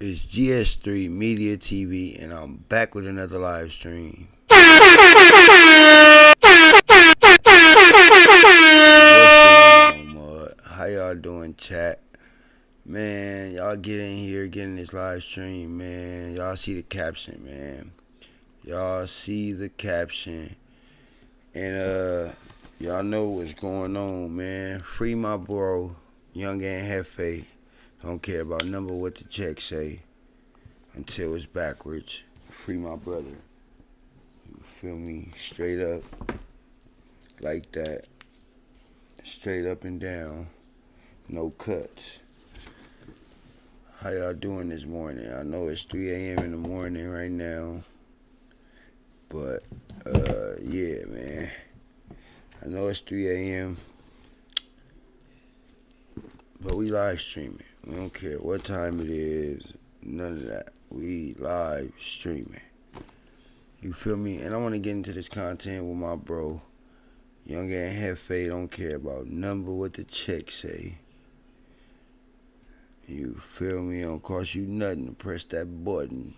It's GS3 Media TV, and I'm back with another live stream. What's going on, Mud? How y'all doing, chat? Man, y'all get in here, get in this live stream, man. Y'all see the caption, man. Y'all see the caption. And, y'all know what's going on, man. Free my bro, Young and Jefe. Don't care about number what the check say until it's backwards. Free my brother. You feel me? Straight up. Like that. Straight up and down. No cuts. How y'all doing this morning? I know it's 3 a.m. in the morning right now. But, yeah, man. I know it's 3 a.m. But we live streaming. We don't care what time it is. None of that. We live streaming. You feel me? And I want to get into this content with my bro. Young and Jefe. Don't care about number what the check say. You feel me? It don't cost you nothing to press that button.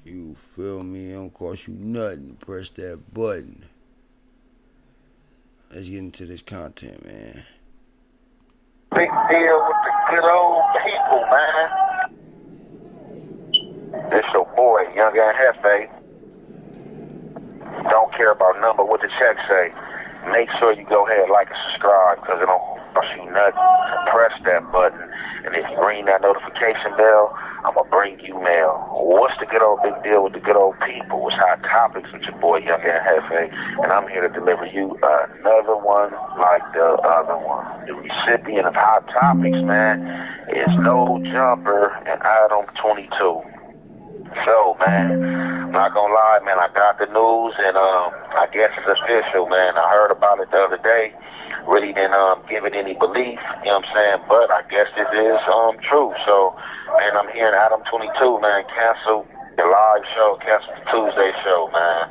You feel me? It don't cost you nothing to press that button. Let's get into this content, man. Big deal with the good old people, man. This your boy, Young and Jefe. Don't care about number what the check say. Make sure you go ahead, like and subscribe, because it don't cost you nothing to press that button. And if you ring that notification bell, I'm going to bring you mail. What's the good old big deal with the good old people? It's hot topics with your boy, Young and Jefe. And I'm here to deliver you another one like the other one. The recipient of hot topics, man, is no jumper and Adam 22. So, man, I'm not gonna lie, man, I got the news, and I guess it's official, man. I heard about it the other day. Really didn't give it any belief, you know what I'm saying? But I guess this is true. So, man, I'm hearing Adam 22, man, cancel the live show, cancel the Tuesday show, man.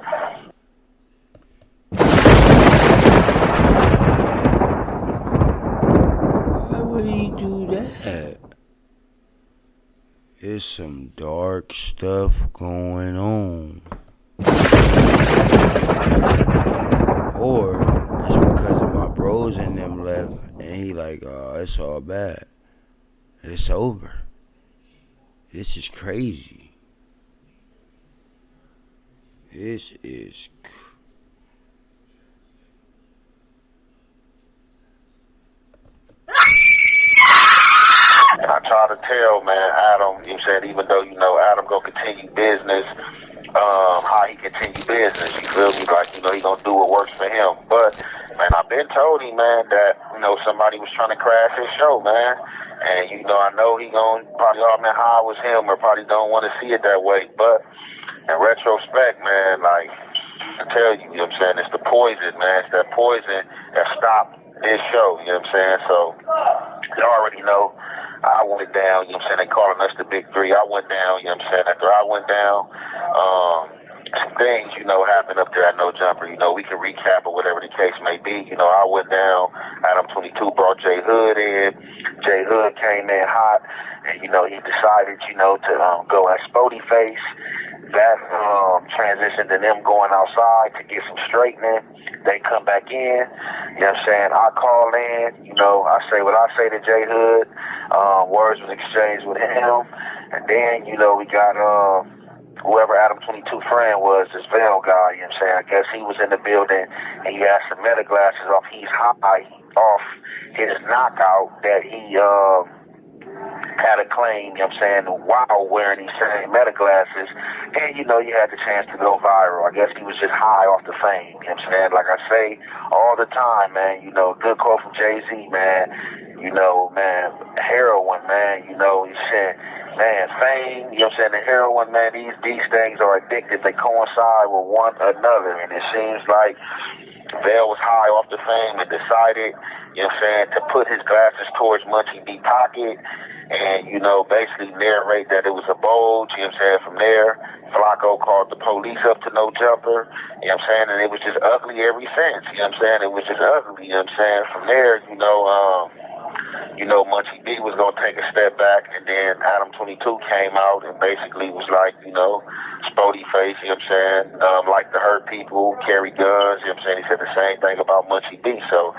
Why would he do that? There's some dark stuff going on. Or it's because of my bros and them left, and he like, oh, it's all bad. It's over. This is crazy. This is I try to tell, man, Adam, you said even though, you know, Adam gonna continue business, how he continue business, you feel me? Like, you know, he gonna do what works for him. But, man, I've been told him, man, that, you know, somebody was trying to crash his show, man. And, you know, I know he gonna probably, oh, man, how it was him, or probably don't want to see it that way. But in retrospect, man, like, I tell you, you know what I'm saying, it's the poison, man. It's that poison that stopped this show, you know what I'm saying? So, you already know. I went down, you know what I'm saying, they calling us the Big Three. I went down, you know what I'm saying, after I went down, some things, you know, happened up there at No Jumper. You know, we can recap or whatever the case may be. You know, I went down, Adam 22 brought J Hood in. J Hood came in hot, and, you know, he decided, you know, to go at Spoety face. That transitioned to them going outside to get some straightening. They come back in, you know what I'm saying, I call in, you know, I say what I say to J Hood. Words was exchanged with him, and then, you know, we got whoever Adam 22 friend was, this Veil guy, you know what I'm saying, I guess he was in the building, and he had some meta glasses off. He's high off his knockout that he had a claim, you know what I'm saying, while wearing these same meta glasses, and, you know, you had the chance to go viral. I guess he was just high off the fame, you know what I'm saying. Like I say all the time, man, you know, good quote from Jay-Z, man, you know, man, heroin, man, you know, he said, man, fame, you know what I'm saying, the heroin, man, these things are addictive. They coincide with one another, and it seems like Vail was high off the fame and decided, you know what I'm saying, to put his glasses towards Munchie B pocket and, you know, basically narrate that it was a bulge, you know what I'm saying. From there, Flacco called the police up to No Jumper, you know what I'm saying, and it was just ugly ever since, you know what I'm saying. It was just ugly, you know what I'm saying. From there, you know, Munchie B was going to take a step back, and then Adam 22 came out and basically was like, Spoety face, like to hurt people, carry guns, He said the same thing about Munchie B. So,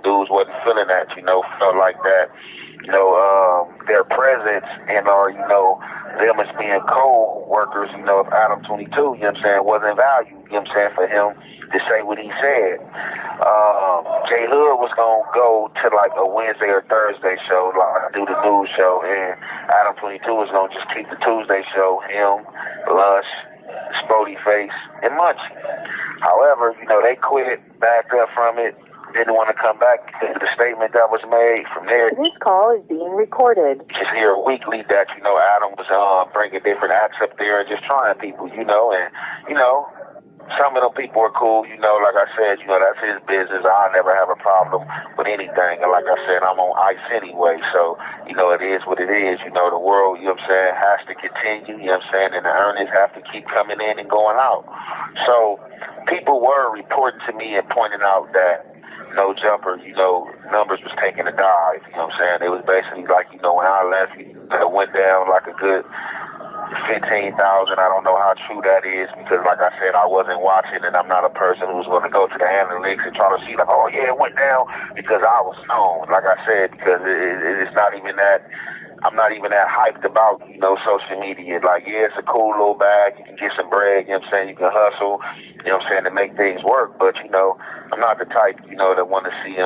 dudes wasn't feeling that, felt like that, their presence and them as being co-workers, of Adam 22, wasn't valued, for him to say what he said. J Hood was going to go to like a Wednesday or Thursday show, like do the news show, and Adam 22 was going to just keep the Tuesday show, him, Lush, Spoety Face, and Munchie. However, they quit, backed up from it, didn't want to come back to the statement that was made. From there, this call is being recorded. Just hear weekly that, Adam was bringing different acts up there and just trying people, some of them people are cool, like I said, that's his business. I'll never have a problem with anything. And like I said, I'm on ice anyway. So, it is what it is. The world, has to continue, and the earnings have to keep coming in and going out. So people were reporting to me and pointing out that No Jumper, numbers was taking a dive. It was basically like, when I left, it went down like a good 15,000. I don't know how true that is because, like I said, I wasn't watching, and I'm not a person who's going to go to the analytics and try to see, like, oh, yeah, it went down because I was known. Like I said, because it's not even that. I'm not even that hyped about, social media. Like, yeah, it's a cool little bag. You can get some bread, you can hustle, to make things work. But, I'm not the type, that want to see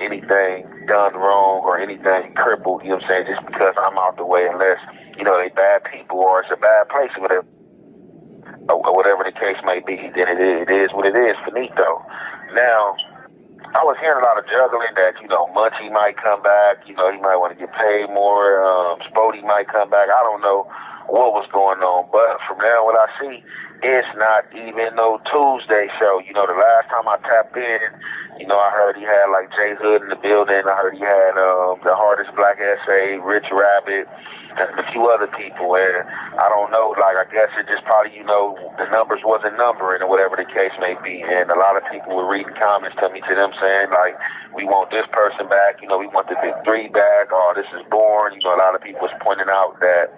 anything done wrong or anything crippled, just because I'm out the way, unless, they bad people or it's a bad place or whatever the case may be. Then it is what it is, finito. Now, I was hearing a lot of juggling that, Munchie might come back, he might want to get paid more, Spoety might come back. I don't know what was going on, but from now what I see, it's not even no Tuesday show. The last time I tapped in, I heard he had like J Hood in the building. I heard he had the Hardest Black Essay, Rich Rabbit, and a few other people. And I don't know, like, I guess it just probably, the numbers wasn't numbering or whatever the case may be. And a lot of people were reading comments to them saying, like, we want this person back, we want the big three back, oh, this is boring. A lot of people was pointing out that,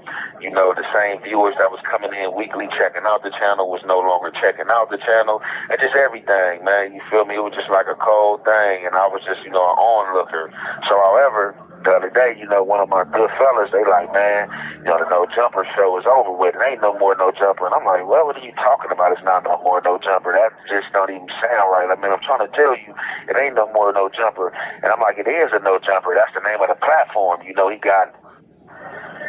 the same viewers that was coming in weekly checking out the channel was no longer checking out the channel. And just everything, man, you feel me? It was just like a cold thing, and I was just, an onlooker. So, however, the other day, one of my good fellas, they like, man, the No Jumper show is over with. It ain't no more No Jumper. And I'm like, well, what are you talking about? It's not no more No Jumper. That just don't even sound right. I mean, I'm trying to tell you, it ain't no more No Jumper. And I'm like, it is a No Jumper. That's the name of the platform. He got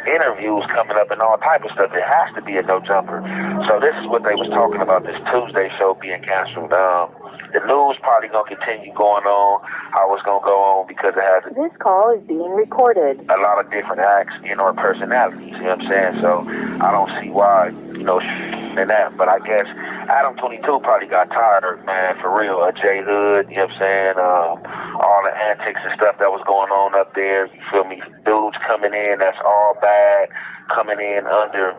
interviews coming up and all type of stuff. It has to be a No Jumper. So this is what they was talking about, this Tuesday show being canceled. The news probably going to continue going on how it's going to go on because it has this call is being recorded. A lot of different acts or personalities, you know what I'm saying? So I don't see why, and that. But I guess Adam 22 probably got tired, man, for real. J Hood, you know what I'm saying? All the antics and stuff that was going on up there, you feel me? Dudes coming in that's all bad, coming in under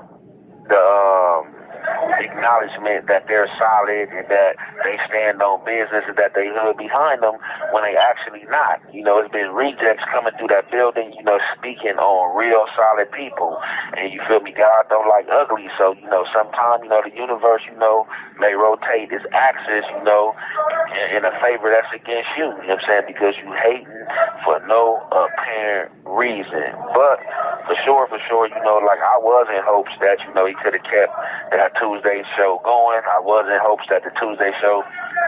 the acknowledgement that they're solid and that they stand on business and that they hood behind them when they actually not. It's been rejects coming through that building, speaking on real solid people. And you feel me? God don't like ugly. So, sometimes, the universe, may rotate its axis, in a favor that's against you. You know what I'm saying? Because you hating for no apparent reason. But for sure, like I was in hopes that, he could have kept that Tuesday show going. I was in hopes that the Tuesday show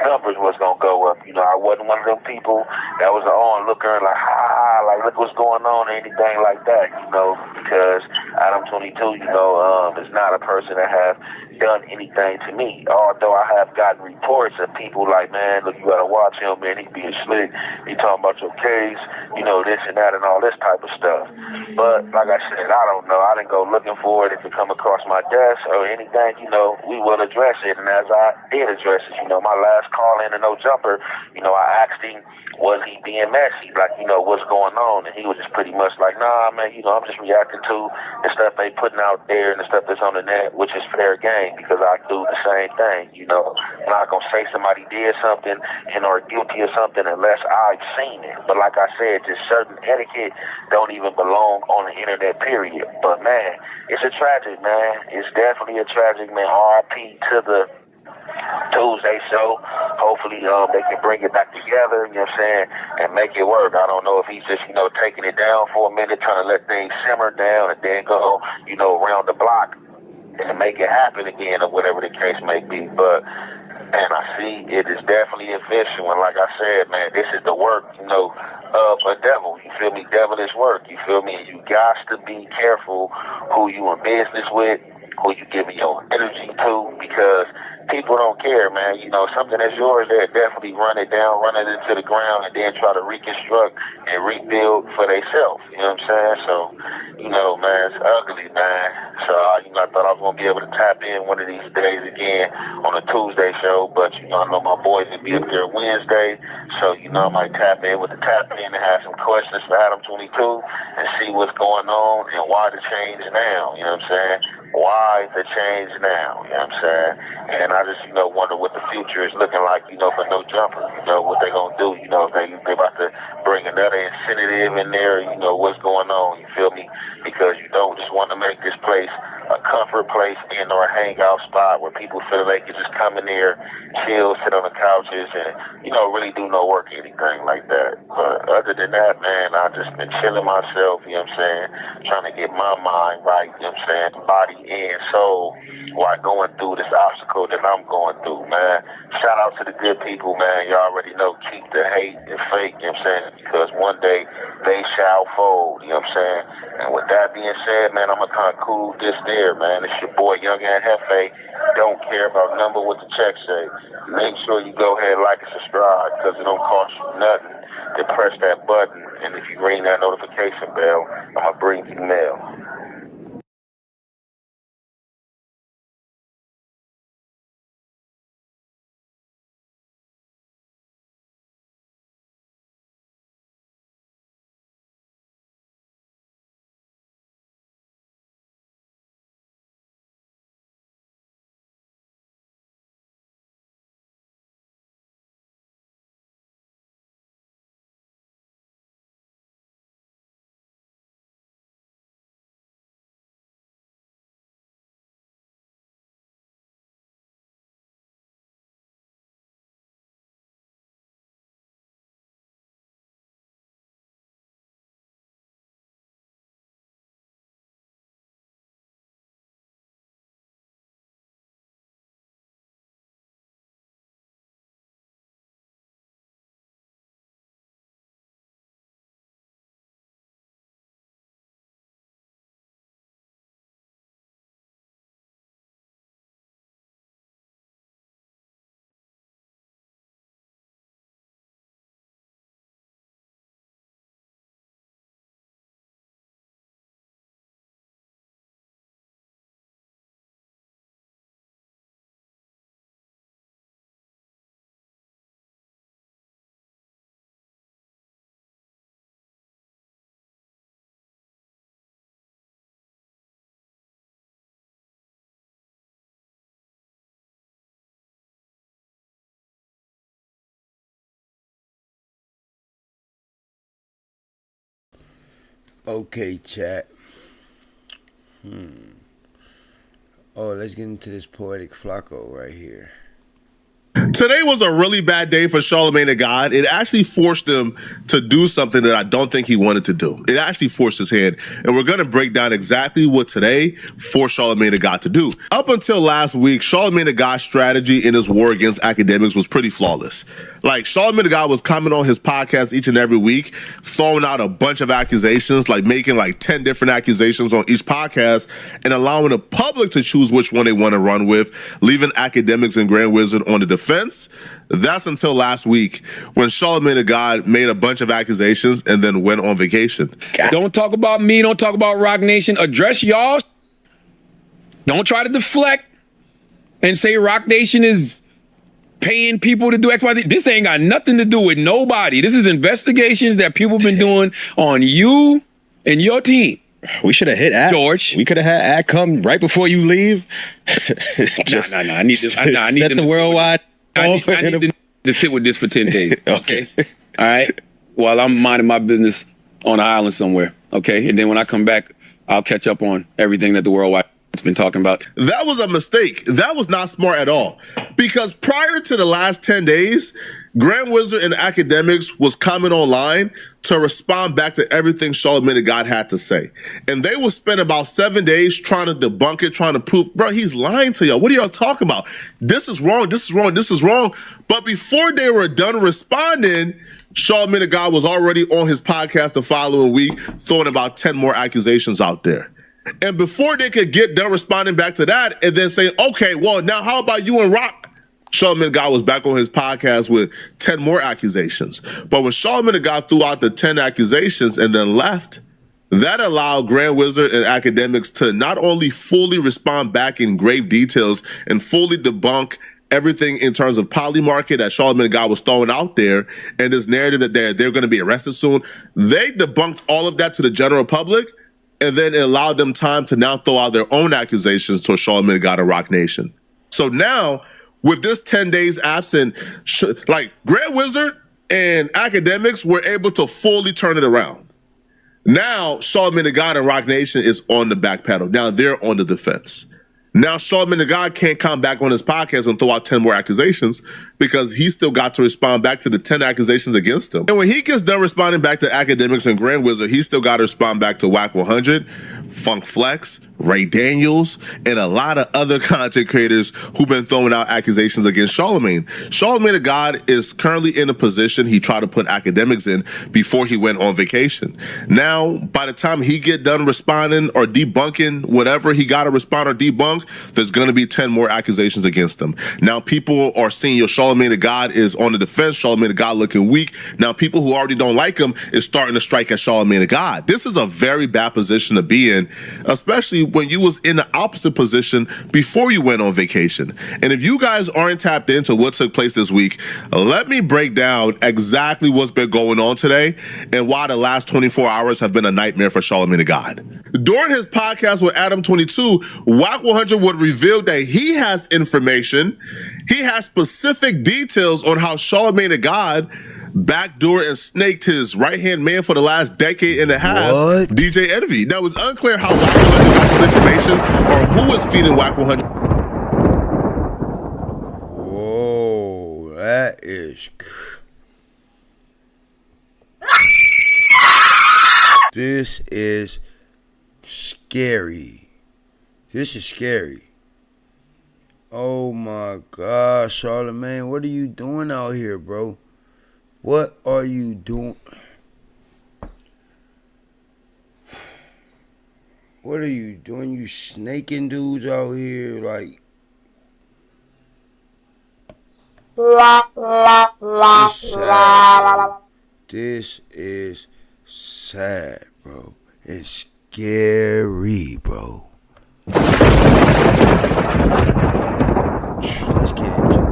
numbers was going to go up. I wasn't one of them people that was an onlooker and like, like look what's going on or anything like that, because Adam 22, is not a person that have done anything to me. Although I have gotten reports of people like, man, look, you got to watch him, man, he being slick. He talking about your case, this and that and all this type of stuff. But like I said, I don't know. I didn't go looking for it. If it come across my desk or anything, we will address it. And as I did address it, my last call in to No Jumper, I asked him, was he being messy? Like, what's going on? And he was just pretty much like, nah, man, I'm just reacting to the stuff they putting out there and the stuff that's on the net, which is fair game because I do the same thing, I'm not going to say somebody did something and or guilty of something unless I've seen it. But like I said, just certain etiquette don't even belong on the internet, period. But, man, it's a tragic, man. It's definitely a tragic, man. R.I.P. to the Tuesday show. Hopefully they can bring it back together, you know what I'm saying, and make it work. I don't know if he's just, taking it down for a minute, trying to let things simmer down and then go, around the block and make it happen again or whatever the case may be. But, man, I see it is definitely official. And like I said, man, this is the work, of a devil. You feel me? Devilish work. You feel me? You got to be careful who you in business with, who you giving your energy to, because people don't care, man. Something that's yours, they'll definitely run it down, run it into the ground, and then try to reconstruct and rebuild for themselves. You know what I'm saying? So, man, it's ugly, man. So, I thought I was going to be able to tap in one of these days again on a Tuesday show, but, I know my boys will be up there Wednesday, so, I might tap in with the tap in and have some questions for Adam 22 and see what's going on and why the change now. You know what I'm saying? Why the change now? You know what I'm saying? And I just, wonder what the future is looking like, for No Jumper. What they going to do, if they about to bring another incentive in there, what's going on, you feel me? Because you don't just want to make this place a comfort place and or a hangout spot where people feel they can just come in there, chill, sit on the couches, and, really do no work or anything like that. But other than that, man, I just been chilling myself, you know what I'm saying? Trying to get my mind right, you know what I'm saying? Body and soul while going through this obstacle that I'm going through, man. Shout out to the good people, man. Y'all already know, keep the hate and fake, you know what I'm saying? Because one day they shall fold, you know what I'm saying? And with that being said, man, I'm going to conclude this there, man. It's your boy, Young and Jefe. Don't care about number what the check say. Make sure you go ahead, like and subscribe, because it don't cost you nothing to press that button. And if you ring that notification bell, I'm going to bring you mail. Okay, chat. Oh, let's get into this poetic Flacco right here. Today was a really bad day for Charlemagne the God. It actually forced him to do something that I don't think he wanted to do. It actually forced his hand. And we're going to break down exactly what today forced Charlemagne the God to do. Up until last week, Charlemagne the God's strategy in his war against academics was pretty flawless. Like, Charlemagne the God was coming on his podcast each and every week, throwing out a bunch of accusations, like making like 10 different accusations on each podcast and allowing the public to choose which one they want to run with, leaving academics and Grand Wizard on the defense. That's until last week when Charlemagne the God made a bunch of accusations and then went on vacation. Don't talk about me. Don't talk about Rock Nation. Address y'all. Don't try to deflect and say Rock Nation is paying people to do X, Y, Z. This ain't got nothing to do with nobody. This is investigations that people been doing on you and your team. We should have hit Ad. George. We could have had Ad come right before you leave. Nah. I need this. I need set them the worldwide. I need to sit with this for 10 days. Okay. All right. while I'm minding my business on an island somewhere, okay? And then when I come back, I'll catch up on everything that the worldwide has been talking about. That was a mistake. That was not smart at all. Because prior to the last 10 days, Grand Wizard and Academics was coming online to respond back to everything Charlamagne the God had to say. And they will spend about 7 days trying to debunk it, trying to prove, bro, he's lying to y'all. What are y'all talking about? This is wrong, this is wrong, this is wrong. But before they were done responding, Charlamagne the God was already on his podcast the following week, throwing about 10 more accusations out there. And before they could get done responding back to that and then saying, okay, well, now how about you and Rock? Charlamagne the God was back on his podcast with 10 more accusations. But when Charlamagne the God threw out the 10 accusations and then left, that allowed Grand Wizard and Academics to not only fully respond back in grave details and fully debunk everything in terms of poly market that Charlamagne the God was throwing out there and this narrative that they're going to be arrested soon. They debunked all of that to the general public, and then it allowed them time to now throw out their own accusations to Charlamagne the God and Rock Nation. So now, with this 10 days absent, like Grand Wizard and Academics were able to fully turn it around. Now, Charlamagne the God and Rock Nation is on the back pedal. Now they're on the defense. Now, Charlamagne the God can't come back on his podcast and throw out 10 more accusations because he still got to respond back to the 10 accusations against him. And when he gets done responding back to Academics and Grand Wizard, he still got to respond back to Whack 100, Funk Flex, Ray Daniels, and a lot of other content creators who've been throwing out accusations against Charlamagne. Charlamagne the God is currently in a position he tried to put Academics in before he went on vacation. Now, by the time he get done responding or debunking whatever he got to respond or debunk, there's going to be 10 more accusations against him. Now, people are seeing your Charlamagne the God is on the defense, Charlamagne the God looking weak. Now, people who already don't like him is starting to strike at Charlamagne the God. This is a very bad position to be in, especially when you was in the opposite position before you went on vacation. And if you guys aren't tapped into what took place this week, let me break down exactly what's been going on today and why the last 24 hours have been a nightmare for Charlamagne the God. During his podcast with Adam 22, Whack 100 would reveal that he has information, he has specific details on how Charlamagne the God backdoor and snaked his right-hand man for the last decade and a half, What? DJ Envy. Now, it's unclear how Whack 100 got this information or who is feeding Whack 100. Whoa, that is... This is scary. This is scary. Oh my God, Charlamagne, what are you doing out here, bro? What are you doing? What are you doing? You snaking dudes out here, like... This is sad, bro. It's scary, bro. Let's get into it.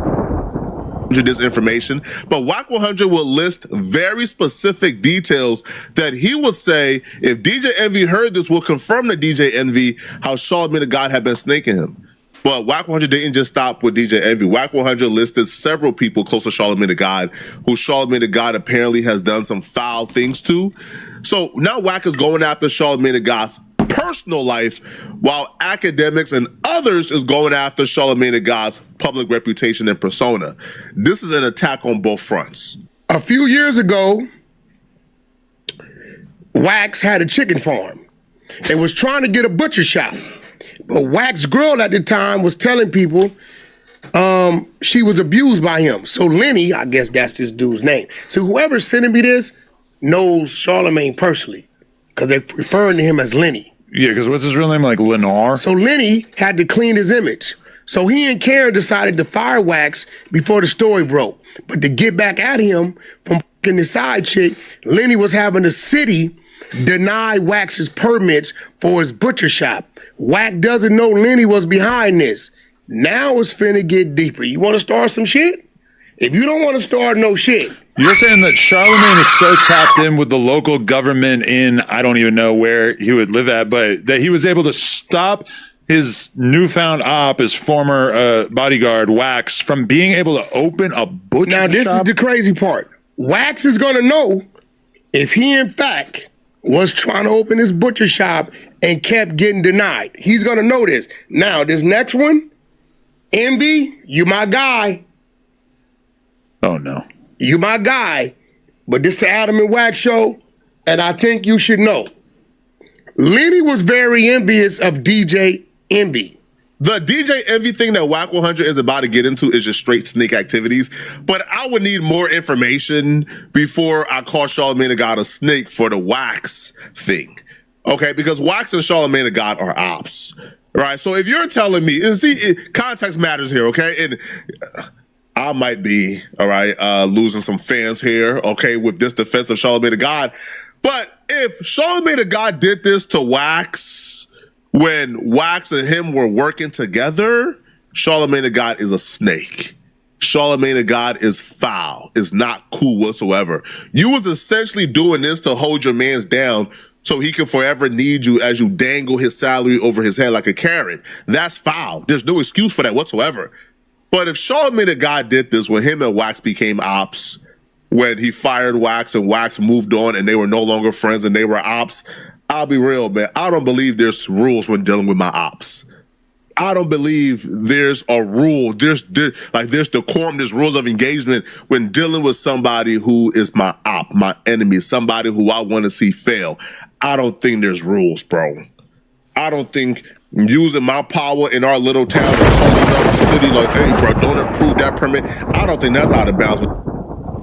This information, but Whack 100 will list very specific details that he would say if DJ Envy heard this will confirm to DJ Envy how Charlamagne the God had been snaking him. But Whack 100 didn't just stop with DJ Envy. Whack 100 listed several people close to Charlamagne the God who Charlamagne the God apparently has done some foul things to. So now Whack is going after Charlamagne the God's personal life, while Academics and others is going after Charlamagne the God's public reputation and persona. This is an attack on both fronts. A few years ago, Wax had a chicken farm and was trying to get a butcher shop. But Wax's girl at the time was telling people she was abused by him. So Lenny, I guess that's this dude's name. So whoever's sending me this knows Charlamagne personally because they're referring to him as Lenny. Yeah, because what's his real name? Like Lennar? So Lenny had to clean his image. So he and Karen decided to fire Wax before the story broke. But to get back at him from f***ing the side chick, Lenny was having the city deny Wax's permits for his butcher shop. Wack doesn't know Lenny was behind this. Now it's finna get deeper. You want to start some shit? If you don't want to start no shit. You're saying that Charlamagne is so tapped in with the local government in, I don't even know where he would live at, but that he was able to stop his newfound op, his former bodyguard, Wax, from being able to open a butcher shop? Now, this is the crazy part. Wax is going to know if he in fact was trying to open his butcher shop and kept getting denied, he's gonna know this. Now, this next one, Envy, you my guy. Oh no. You my guy. But this the Adam and Wax show, and I think you should know. Lenny was very envious of DJ Envy. The DJ Envy thing that Whack 100 is about to get into is just straight snake activities. But I would need more information before I call Charlamagne the God a snake for the Wax thing. Okay, because Wax and Charlamagne the God are ops. Right? So if you're telling me, and see, context matters here, okay? And I might be, all right, losing some fans here, okay, with this defense of Charlamagne the God. But if Charlamagne the God did this to Wax when Wax and him were working together, Charlamagne the God is a snake. Charlamagne the God is foul, is not cool whatsoever. You was essentially doing this to hold your mans down so he can forever need you as you dangle his salary over his head like a carrot. That's foul. There's no excuse for that whatsoever. But if Charlamagne the God did this when him and Wax became ops, when he fired Wax and Wax moved on and they were no longer friends and they were ops, I'll be real, man. I don't believe there's rules when dealing with my ops. I don't believe there's a rule. There's decorum, there's rules of engagement when dealing with somebody who is my op, my enemy, somebody who I want to see fail. I don't think there's rules, bro. I don't think using my power in our little town and calling up the city like, hey, bro, don't approve that permit. I don't think that's out of bounds.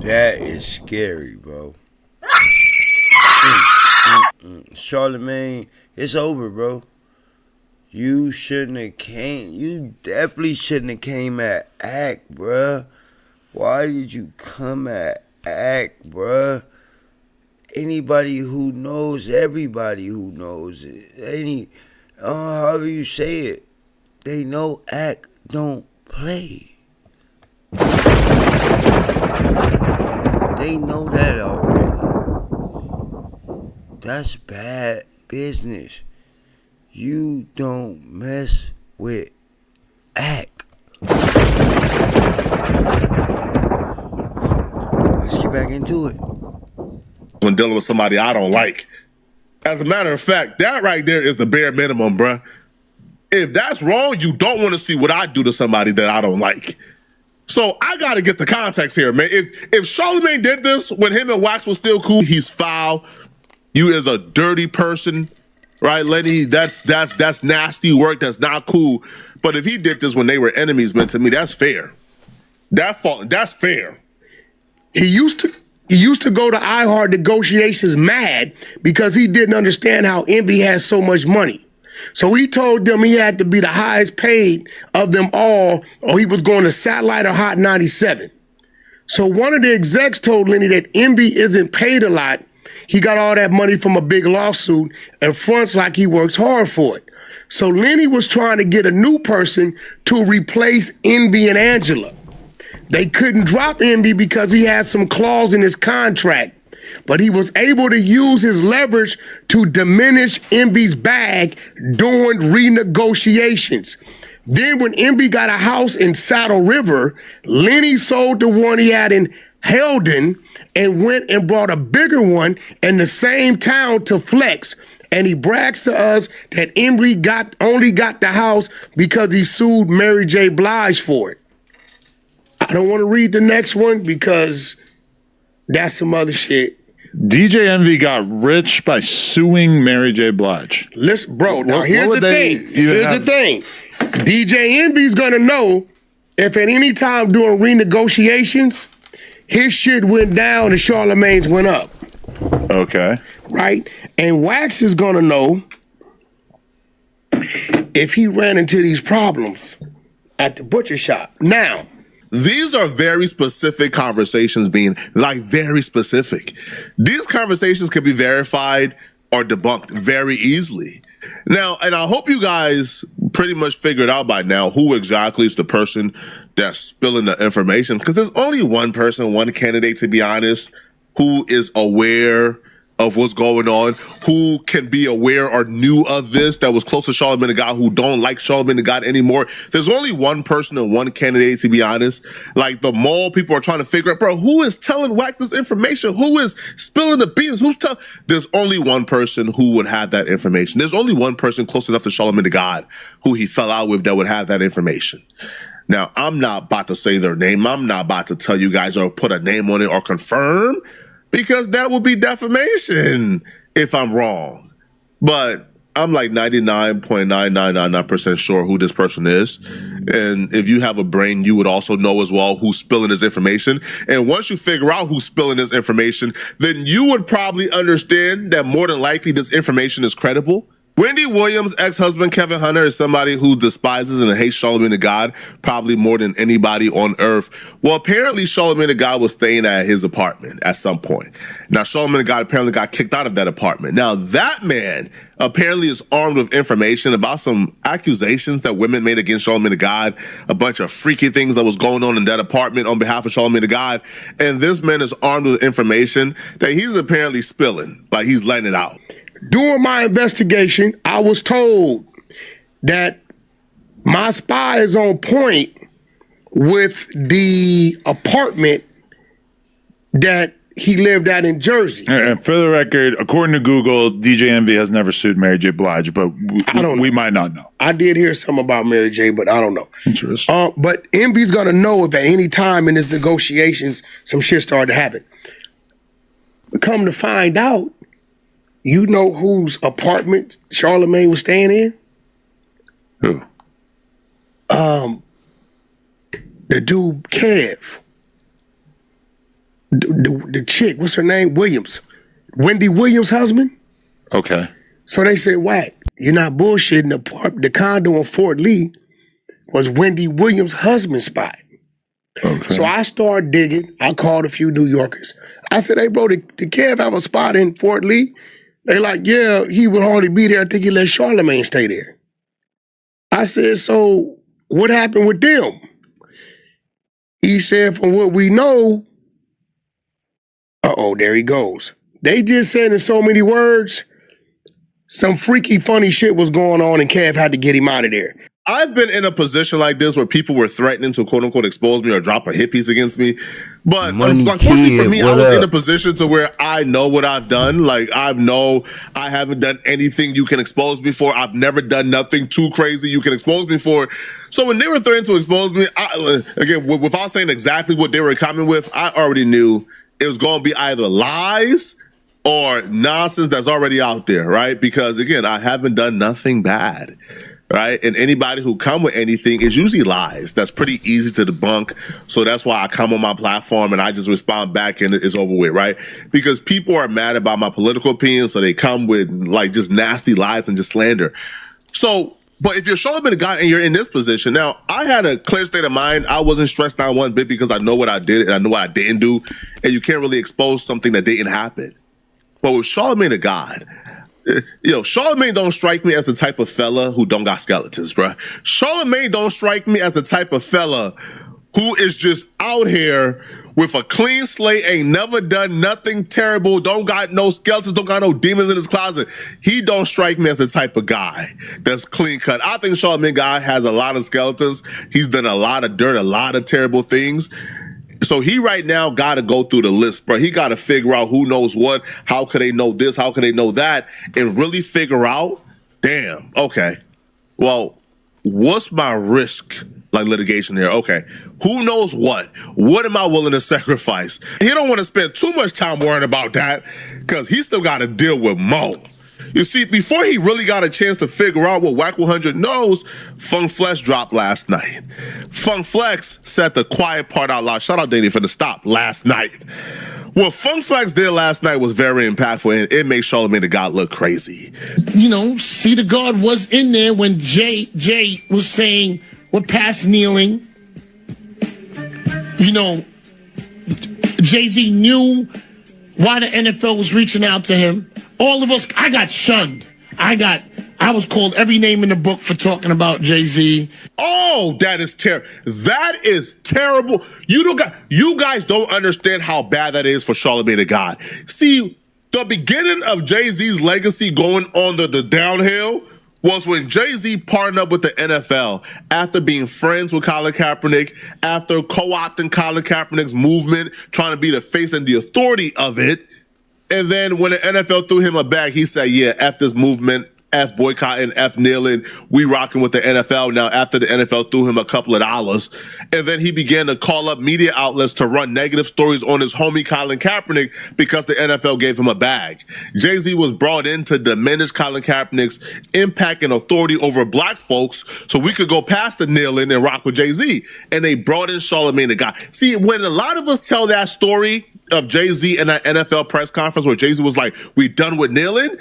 That is scary, bro. Charlamagne, it's over, bro. You shouldn't have came. You definitely shouldn't have came at Act, bruh. Why did you come at Act, bruh? Anybody who knows, everybody who knows it, however you say it, they know Act don't play. They know that already. That's bad business. You don't mess with Act. Let's get back into it. When dealing with somebody I don't like. As a matter of fact, that right there is the bare minimum, bruh. If that's wrong, you don't want to see what I do to somebody that I don't like. So I got to get the context here, man. If Charlamagne did this when him and Wax was still cool, he's foul. You is a dirty person, right, Lenny? That's nasty work. That's not cool. But if he did this when they were enemies, man, to me, that's fair. That's fair. He used to go to iHeart negotiations mad because he didn't understand how Envy has so much money. So he told them he had to be the highest paid of them all, or he was going to Satellite or Hot 97. So one of the execs told Lenny that Envy isn't paid a lot. He got all that money from a big lawsuit and fronts like he works hard for it. So Lenny was trying to get a new person to replace Envy and Angela. They couldn't drop Envy because he had some clause in his contract, but he was able to use his leverage to diminish Envy's bag during renegotiations. Then when Envy got a house in Saddle River, Lenny sold the one he had in Heldon and went and brought a bigger one in the same town to flex. And he brags to us that Envy only got the house because he sued Mary J. Blige for it. I don't want to read the next one because that's some other shit. DJ Envy got rich by suing Mary J. Blige. Listen, bro, now here's the thing. Here's the thing. DJ Envy's gonna know if at any time during renegotiations, his shit went down and Charlamagne's went up. Okay. Right? And Wax is gonna know if he ran into these problems at the butcher shop. Now, these are very specific conversations being, like, very specific. These conversations can be verified or debunked very easily. Now, and I hope you guys pretty much figured out by now who exactly is the person that's spilling the information, because there's only one person, one candidate, to be honest, who is aware of what's going on, who can be aware or knew of this, that was close to Charlamagne the God, who don't like Charlamagne the God anymore. There's only one person and one candidate, to be honest. Like, the more people are trying to figure out, bro, who is telling Wack this information? Who is spilling the beans? There's only one person who would have that information. There's only one person close enough to Charlamagne the God who he fell out with that would have that information. Now, I'm not about to say their name. I'm not about to tell you guys or put a name on it or confirm, because that would be defamation if I'm wrong. But I'm like 99.9999% sure who this person is. And if you have a brain, you would also know as well who's spilling this information. And once you figure out who's spilling this information, then you would probably understand that more than likely this information is credible. Wendy Williams' ex-husband, Kevin Hunter, is somebody who despises and hates Charlamagne the God probably more than anybody on earth. Well, apparently Charlamagne the God was staying at his apartment at some point. Now, Charlamagne the God apparently got kicked out of that apartment. Now, that man apparently is armed with information about some accusations that women made against Charlamagne the God, a bunch of freaky things that was going on in that apartment on behalf of Charlamagne the God. And this man is armed with information that he's apparently spilling, like he's letting it out. During my investigation, I was told that my spy is on point with the apartment that he lived at in Jersey. And for the record, according to Google, DJ Envy has never sued Mary J. Blige, but we might not know. I did hear something about Mary J., but I don't know. Interesting. But Envy's going to know if at any time in his negotiations some shit started to happen. Come to find out, you know whose apartment Charlamagne was staying in? Who? The dude, Kev. The chick, what's her name? Williams. Wendy Williams' husband? Okay. So they said, Wack, you're not bullshitting. The condo in Fort Lee was Wendy Williams' husband's spot. Okay. So I started digging. I called a few New Yorkers. I said, hey, bro, did Kev have a spot in Fort Lee? They like, yeah, he would hardly be there. I think he let Charlamagne stay there. I said, so what happened with them? He said, from what we know, there he goes. They just said in so many words, some freaky funny shit was going on and Kev had to get him out of there. I've been in a position like this where people were threatening to quote unquote expose me or drop a hit piece against me. But unfortunately for me, I was in a position to where I know what I've done. Like, I haven't done anything you can expose me for. I've never done nothing too crazy you can expose me for. So when they were threatening to expose me, again, without saying exactly what they were coming with, I already knew it was going to be either lies or nonsense that's already out there, right? Because again, I haven't done nothing bad. Right? And anybody who come with anything is usually lies. That's pretty easy to debunk. So that's why I come on my platform and I just respond back and it's over with, right? Because people are mad about my political opinions, so they come with like just nasty lies and just slander. So, but if you're Charlamagne the God and you're in this position, now I had a clear state of mind. I wasn't stressed out one bit because I know what I did and I know what I didn't do. And you can't really expose something that didn't happen. But with Charlamagne the God, Charlamagne don't strike me as the type of fella who don't got skeletons, bruh. Charlamagne don't strike me as the type of fella who is just out here with a clean slate, ain't never done nothing terrible, don't got no skeletons, don't got no demons in his closet. He don't strike me as the type of guy that's clean cut. I think Charlamagne God has a lot of skeletons. He's done a lot of dirt, a lot of terrible things. So he right now got to go through the list, bro. He got to figure out who knows what, how could they know this, how could they know that, and really figure out, damn, okay, well, what's my risk, like litigation here? Okay, who knows what? What am I willing to sacrifice? He don't want to spend too much time worrying about that because he still got to deal with Mo. You see, before he really got a chance to figure out what Wack 100 knows, Funk Flex dropped last night. Funk Flex said the quiet part out loud. Shout out Danny for the stop last night. What Funk Flex did last night was very impactful, and it made Charlamagne the God look crazy. See, the God was in there when Jay was saying we're past kneeling. Jay-Z knew why the NFL was reaching out to him. All of us, I got shunned. I was called every name in the book for talking about Jay-Z. Oh, that is terrible. That is terrible. You guys don't understand how bad that is for Charlamagne the God. See, The beginning of Jay-Z's legacy going on the downhill was when Jay-Z partnered up with the NFL after being friends with Colin Kaepernick, after co-opting Colin Kaepernick's movement, trying to be the face and the authority of it. And then when the NFL threw him a bag, he said, yeah, F this movement, F boycotting, F kneeling, we rocking with the NFL now after the NFL threw him a couple of dollars. And then he began to call up media outlets to run negative stories on his homie Colin Kaepernick because the NFL gave him a bag. Jay-Z was brought in to diminish Colin Kaepernick's impact and authority over black folks so we could go past the kneeling and rock with Jay-Z. And they brought in Charlamagne the God. See, when a lot of us tell that story of Jay-Z in that NFL press conference where Jay-Z was like, we done with kneeling,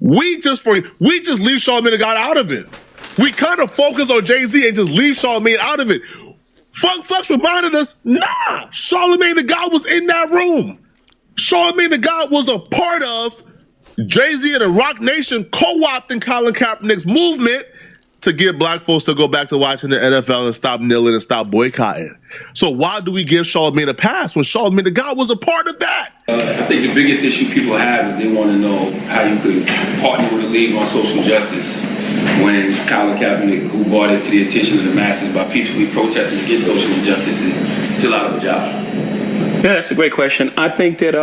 we just leave Charlamagne the God out of it. We kind of focus on Jay-Z and just leave Charlamagne out of it. Funk Flex reminded us, nah, Charlamagne the God was in that room. Charlamagne the God was a part of Jay-Z and the Rock Nation co-opting Colin Kaepernick's movement to get black folks to go back to watching the NFL and stop kneeling and stop boycotting. So why do we give Charlamagne a pass when Charlamagne the God was a part of that? I think the biggest issue people have is they want to know how you could partner with a league on social justice when Colin Kaepernick, who brought it to the attention of the masses by peacefully protesting against social injustices, is still out of a job. Yeah, that's a great question. I think that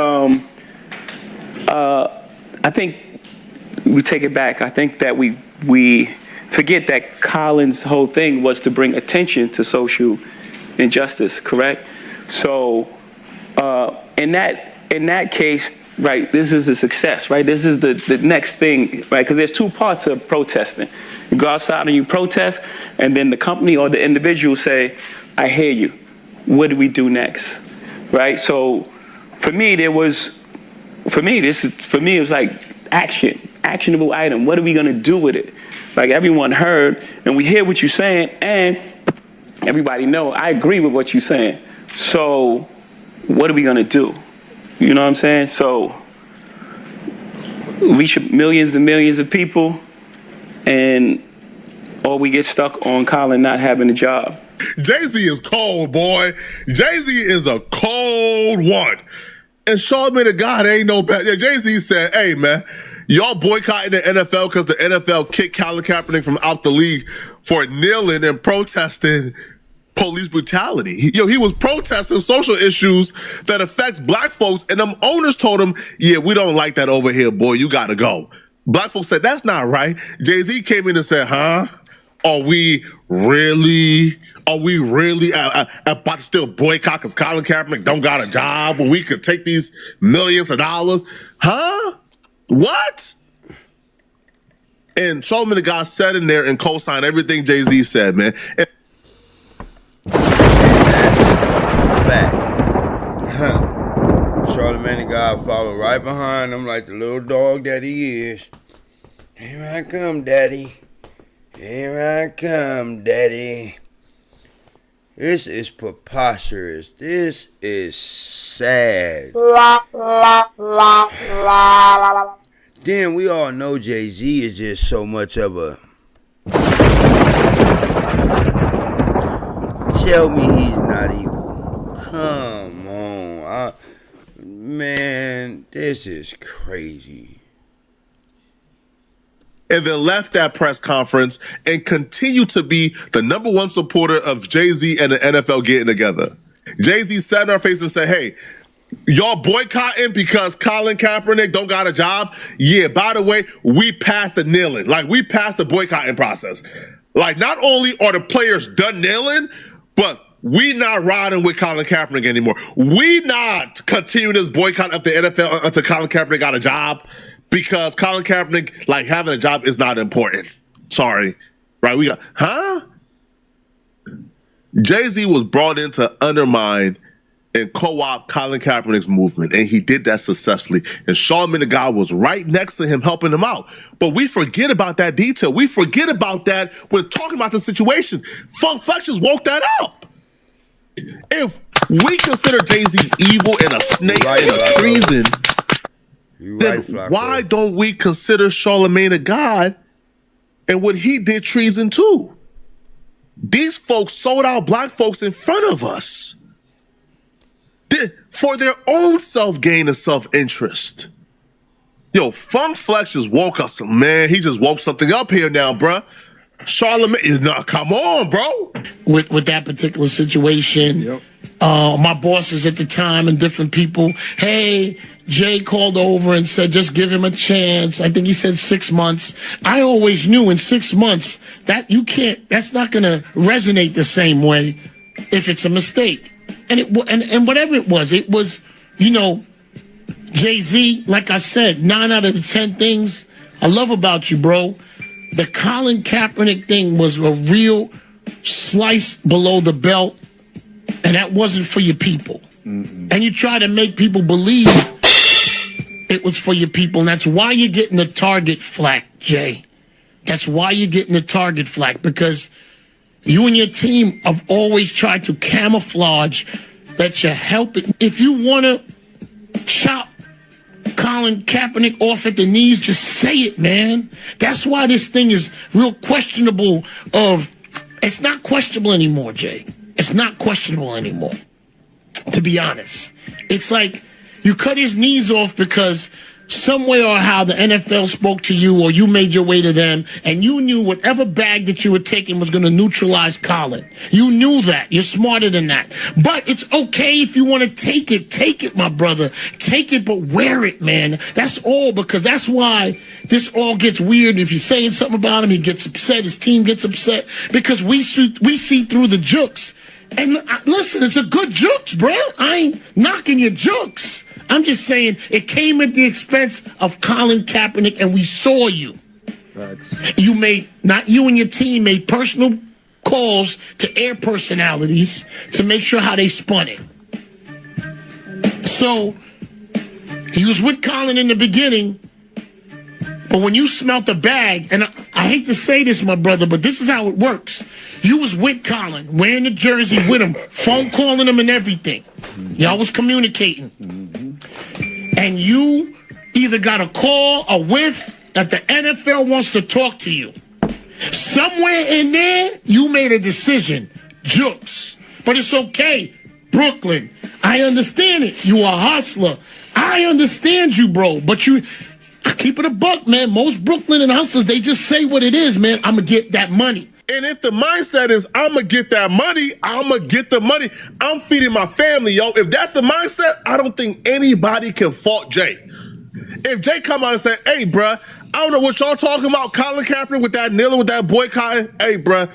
I think we take it back. I think that we forget that Colin's whole thing was to bring attention to social injustice, correct? So in that case, right, this is a success, right? This is the next thing, right? Because there's two parts of protesting. You go outside and you protest, and then the company or the individual say, I hear you. What do we do next? Right? So for me, it was like actionable item. What are we gonna do with it? Like everyone heard, and we hear what you're saying, and everybody know I agree with what you're saying. So what are we gonna do? You know what I'm saying? So reach millions and millions of people, or we get stuck on Colin not having a job. Jay-Z is cold, boy. Jay-Z is a cold one. And Charlamagne the God ain't no bad. Yeah, Jay-Z said, hey, man, y'all boycotting the NFL because the NFL kicked Colin Kaepernick from out the league for kneeling and protesting police brutality. He was protesting social issues that affects black folks, and them owners told him, yeah, we don't like that over here, boy. You got to go. Black folks said, that's not right. Jay-Z came in and said, huh? Are we really about to still boycott because Colin Kaepernick don't got a job when we could take these millions of dollars? Huh? What? And Charlamagne the God sat in there and co-signed everything Jay-Z said, man. And that's a fact. Charlamagne the God followed right behind him like the little dog that he is. Here I come, Daddy. Here I come, Daddy. This is preposterous. This is sad. Then we all know Jay-Z is just so much of a... Tell me he's not evil. Come on. Man, this is crazy. And then left that press conference and continued to be the number one supporter of Jay-Z and the NFL getting together. Jay-Z sat in our face and said, hey, y'all boycotting because Colin Kaepernick don't got a job? Yeah, by the way, we passed the kneeling. Like, we passed the boycotting process. Like, not only are the players done kneeling, but we not riding with Colin Kaepernick anymore. We not continue this boycott of the NFL until Colin Kaepernick got a job. Because Colin Kaepernick, like, having a job is not important. Sorry. Right? Jay-Z was brought in to undermine and co-opt Colin Kaepernick's movement, and he did that successfully. And Charlamagne the God was right next to him, helping him out. But we forget about that detail. We forget about that when talking about the situation. Funk Flex just woke that up. If we consider Jay-Z evil and a snake and a treason... Then why don't we consider Charlamagne the God and what he did treason too? These folks sold out black folks in front of us for their own self-gain and self-interest. Yo, Funk Flex just woke up some, man. He just woke something up here now, bruh. Charlamagne, nah, come on, bro. With that particular situation, my bosses at the time and different people, hey, Jay called over and said, just give him a chance. I think he said 6 months. I always knew in 6 months that that's not going to resonate the same way if it's a mistake. And whatever it was, Jay-Z, like I said, 9 out of the 10 things I love about you, bro. The Colin Kaepernick thing was a real slice below the belt, and that wasn't for your people. And you try to make people believe it was for your people, and that's why you're getting the target flack, Jay. That's why you're getting the target flack, because you and your team have always tried to camouflage that you're helping. If you want to chop Colin Kaepernick off at the knees, just say it, man. That's why this thing is real questionable. It's not questionable anymore, Jay. It's not questionable anymore, to be honest. It's like you cut his knees off because some way or how the NFL spoke to you or you made your way to them and you knew whatever bag that you were taking was going to neutralize Colin. You knew that. You're smarter than that. But it's okay if you want to take it. Take it, my brother. Take it, but wear it, man. That's all, because that's why this all gets weird. If you're saying something about him, he gets upset. His team gets upset because we see through the jokes. And listen, it's a good jokes, bro. I ain't knocking your jokes. I'm just saying it came at the expense of Colin Kaepernick, and we saw you. Facts. Not you and your team made personal calls to air personalities to make sure how they spun it. So he was with Colin in the beginning, but when you smelt the bag, and I hate to say this, my brother, but this is how it works. You was with Colin, wearing the jersey with him, phone calling him and everything. Y'all was communicating. And you either got a call, a whiff, that the NFL wants to talk to you. Somewhere in there, you made a decision. Jukes. But it's okay. Brooklyn, I understand it. You a hustler. I understand you, bro. But I keep it a buck, man. Most Brooklyn and hustlers, they just say what it is, man. I'm going to get that money. And if the mindset is, I'm going to get that money, I'm going to get the money. I'm feeding my family, yo. If that's the mindset, I don't think anybody can fault Jay. If Jay come out and say, hey, bruh, I don't know what y'all talking about, Colin Kaepernick with that kneeling, with that boycotting. Hey, bruh,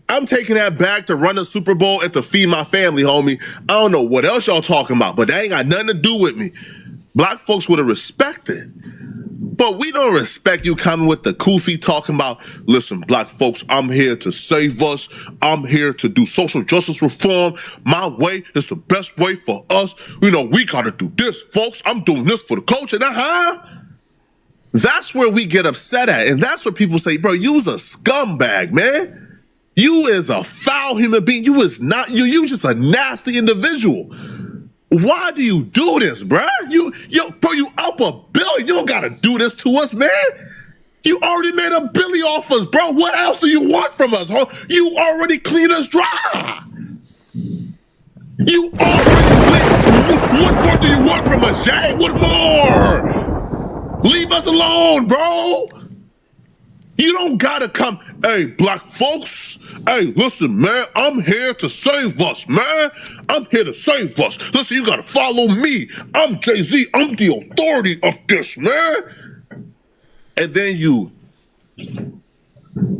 I'm taking that back to run a Super Bowl and to feed my family, homie. I don't know what else y'all talking about, but that ain't got nothing to do with me. Black folks would have respected. But we don't respect you coming with the kufi talking about, listen, black folks, I'm here to save us. I'm here to do social justice reform. My way is the best way for us. We got to do this, folks. I'm doing this for the culture. That's where we get upset at. And that's what people say, bro, you's a scumbag, man. You is a foul human being. You is not, you just a nasty individual. Why do you do this, bruh? You up $1 billion. You don't gotta do this to us, man. You already made $1 billion off us, bro. What else do you want from us, huh? You already cleaned us dry. What more do you want from us, Jay? What more? Leave us alone, bro. You don't gotta come, hey, black folks. Hey, listen, man, I'm here to save us, man. I'm here to save us. Listen, you gotta follow me. I'm Jay-Z. I'm the authority of this, man. And then you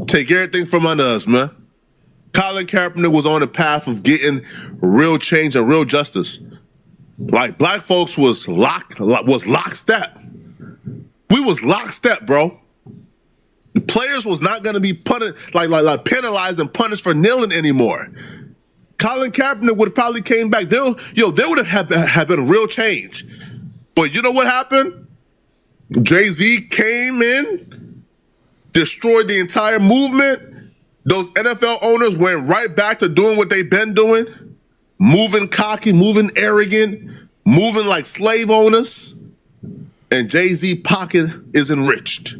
take everything from under us, man. Colin Kaepernick was on the path of getting real change and real justice. Like, black folks was lockstep. We was lockstep, bro. Players was not going to be penalized and punished for kneeling anymore. Colin Kaepernick would have probably came back. There would have been real change. But you know what happened? Jay-Z came in, destroyed the entire movement. Those NFL owners went right back to doing what they've been doing, moving cocky, moving arrogant, moving like slave owners. And Jay-Z pocket is enriched.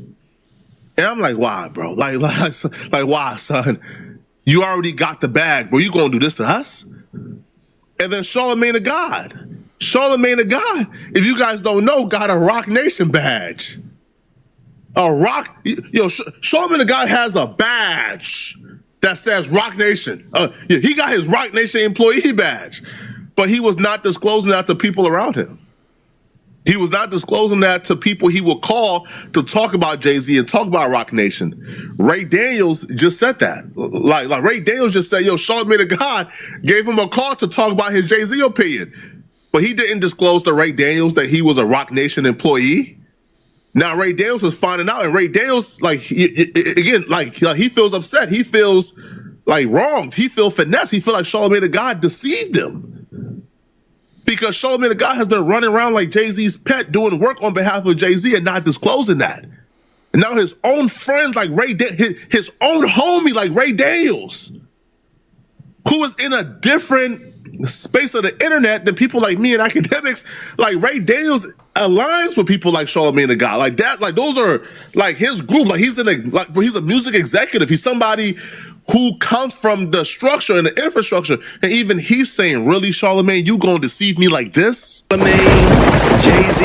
And I'm like, why, bro? Like, why, son? You already got the bag, bro. You gonna do this to us? And then Charlamagne the God. Charlamagne the God, if you guys don't know, got a Rock Nation badge. Charlamagne the God has a badge that says Rock Nation. He got his Rock Nation employee badge, but he was not disclosing that to people around him. He was not disclosing that to people he would call to talk about Jay-Z and talk about Rock Nation. Ray Daniels just said that. Like Ray Daniels just said, Charlamagne the God gave him a call to talk about his Jay-Z opinion. But he didn't disclose to Ray Daniels that he was a Rock Nation employee. Now Ray Daniels was finding out, and Ray Daniels, he feels upset. He feels like wronged. He feels finessed. He feels like Charlamagne the God deceived him. Because Charlamagne the God has been running around like Jay-Z's pet, doing work on behalf of Jay-Z and not disclosing that. And now his own friends like his own homie like Ray Daniels, who is in a different space of the internet than people like me and academics, like Ray Daniels aligns with people like Charlamagne the God. Like that, like those are like his group. Like he's a music executive. He's somebody who comes from the structure and the infrastructure. And even he's saying, really, Charlamagne, you gonna deceive me like this? Charlamagne, Jay-Z.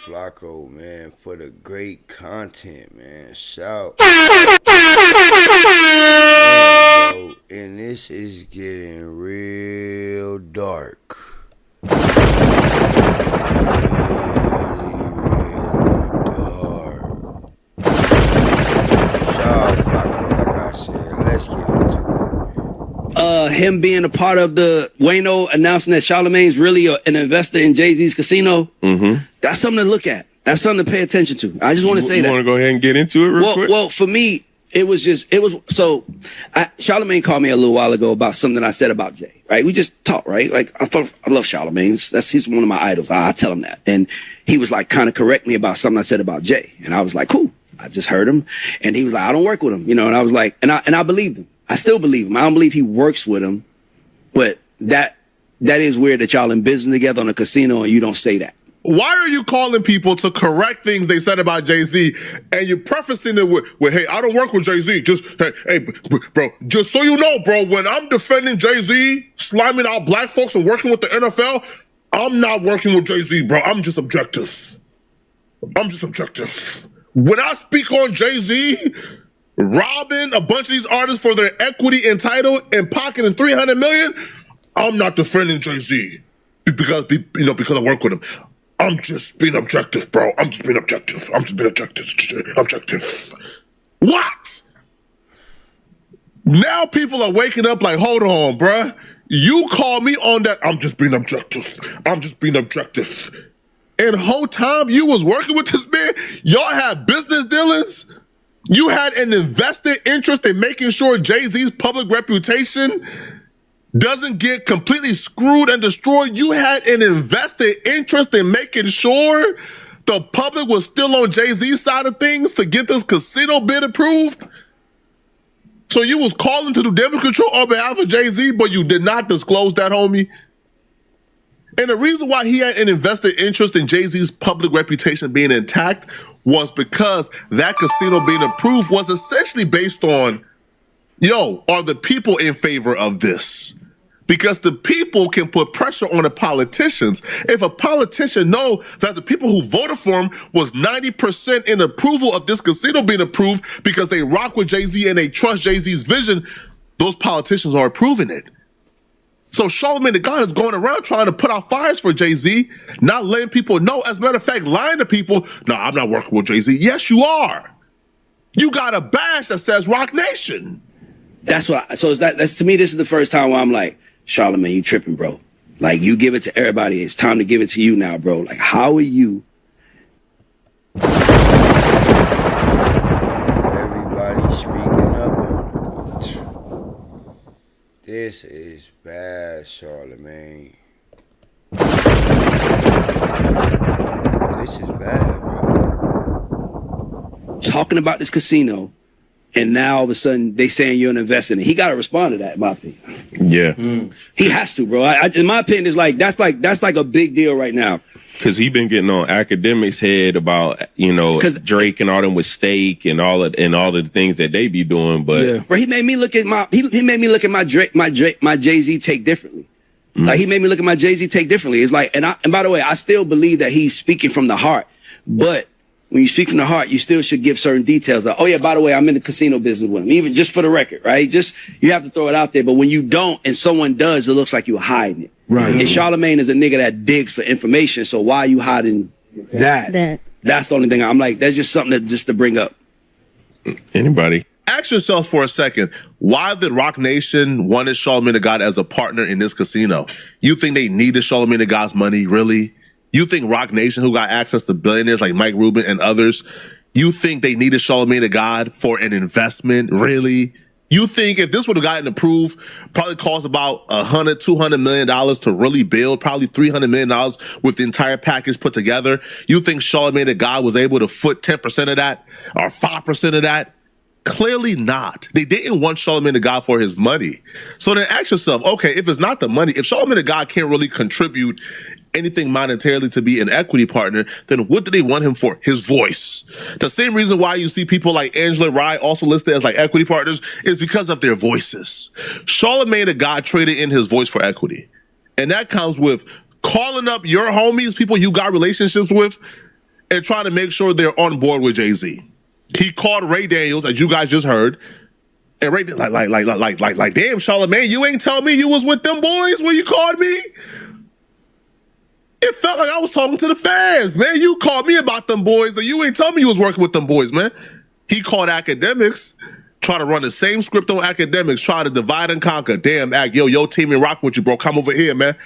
Flacco, man, for the great content, man. Shout. And this is getting real dark. Him being a part of the Wayno announcing that Charlamagne's really an investor in Jay-Z's casino. Mm-hmm. That's something to look at. That's something to pay attention to. I just want to say that. You want to go ahead and get into it real quick? Well, for me, Charlamagne called me a little while ago about something I said about Jay, right? We just talked, right? Like, I love Charlamagne. He's one of my idols. I tell him that. And he was like, kind of correct me about something I said about Jay. And I was like, cool. I just heard him. And he was like, I don't work with him, and I was like, and I believed him. I still believe him. I don't believe he works with him, but that is weird that y'all in business together on a casino and you don't say that. Why are you calling people to correct things they said about Jay-Z and you're prefacing it with hey, I don't work with Jay-Z. Just, hey, bro, just so you know, bro, when I'm defending Jay-Z, sliming out black folks and working with the NFL, I'm not working with Jay-Z, bro. I'm just objective. When I speak on Jay-Z robbing a bunch of these artists for their equity and title and pocketing $300 million, I'm not defending Jay-Z because I work with him. I'm just being objective, bro. I'm just being objective. What? Now people are waking up like, hold on, bruh. You call me on that. I'm just being objective. And the whole time you was working with this man, y'all had business dealings. You had an invested interest in making sure Jay-Z's public reputation doesn't get completely screwed and destroyed. You had an invested interest in making sure the public was still on Jay-Z's side of things to get this casino bid approved. So you was calling to do damage control on behalf of Jay-Z, but you did not disclose that, homie. And the reason why he had an invested interest in Jay-Z's public reputation being intact was because that casino being approved was essentially based on, are the people in favor of this? Because the people can put pressure on the politicians. If a politician know that the people who voted for him was 90% in approval of this casino being approved because they rock with Jay-Z and they trust Jay-Z's vision, those politicians are approving it. So Charlamagne the God is going around trying to put out fires for Jay-Z, not letting people know. As a matter of fact, lying to people, no, I'm not working with Jay-Z. Yes, you are. You got a badge that says Rock Nation. That's to me, this is the first time where I'm like, Charlamagne, you tripping, bro. Like, you give it to everybody. It's time to give it to you now, bro. Like, how are you? Everybody speaking up on it. This is bad, Charlamagne. This is bad, bro. Talking about this casino, and now all of a sudden they saying you're an investor in it. He got to respond to that, in my opinion. Yeah. He has to, bro. In my opinion, it's like, that's like a big deal right now. Cause he been getting on academics' head about, Drake and all them with Steak and all of the things that they be doing. But he made me look at my Jay-Z take differently. Like, he made me look at my Jay-Z take differently. It's like, and by the way, I still believe that he's speaking from the heart. But when you speak from the heart, you still should give certain details. Like, oh yeah, by the way, I'm in the casino business with him. Even just for the record, right? Just, you have to throw it out there. But when you don't and someone does, it looks like you're hiding it. Right. And Charlamagne is a nigga that digs for information. So why are you hiding that? That's the only thing I'm like, that's just something just to bring up. Anybody? Ask yourselves for a second, why did Rock Nation wanted Charlamagne the God as a partner in this casino? You think they needed Charlamagne the God's money, really? You think Rock Nation, who got access to billionaires like Mike Rubin and others, you think they needed Charlamagne the God for an investment, really? You think if this would have gotten approved, probably cost about $100, $200 million to really build, probably $300 million with the entire package put together. You think Charlamagne the God was able to foot 10% of that or 5% of that? Clearly not. They didn't want Charlamagne the God for his money. So then ask yourself, okay, if it's not the money, if Charlamagne the God can't really contribute anything monetarily to be an equity partner, then what do they want him for? His voice. The same reason why you see people like Angela Rye also listed as like equity partners is because of their voices. Charlamagne the God traded in his voice for equity. And that comes with calling up your homies, people you got relationships with, and trying to make sure they're on board with Jay-Z. He called Ray Daniels, as you guys just heard, and Ray, damn, Charlamagne, you ain't tell me you was with them boys when you called me. It felt like I was talking to the fans, man. You called me about them boys, and you ain't tell me you was working with them boys, man. He called academics, try to run the same script on academics, try to divide and conquer. Damn, Ack, your team ain't rocking with you, bro. Come over here, man.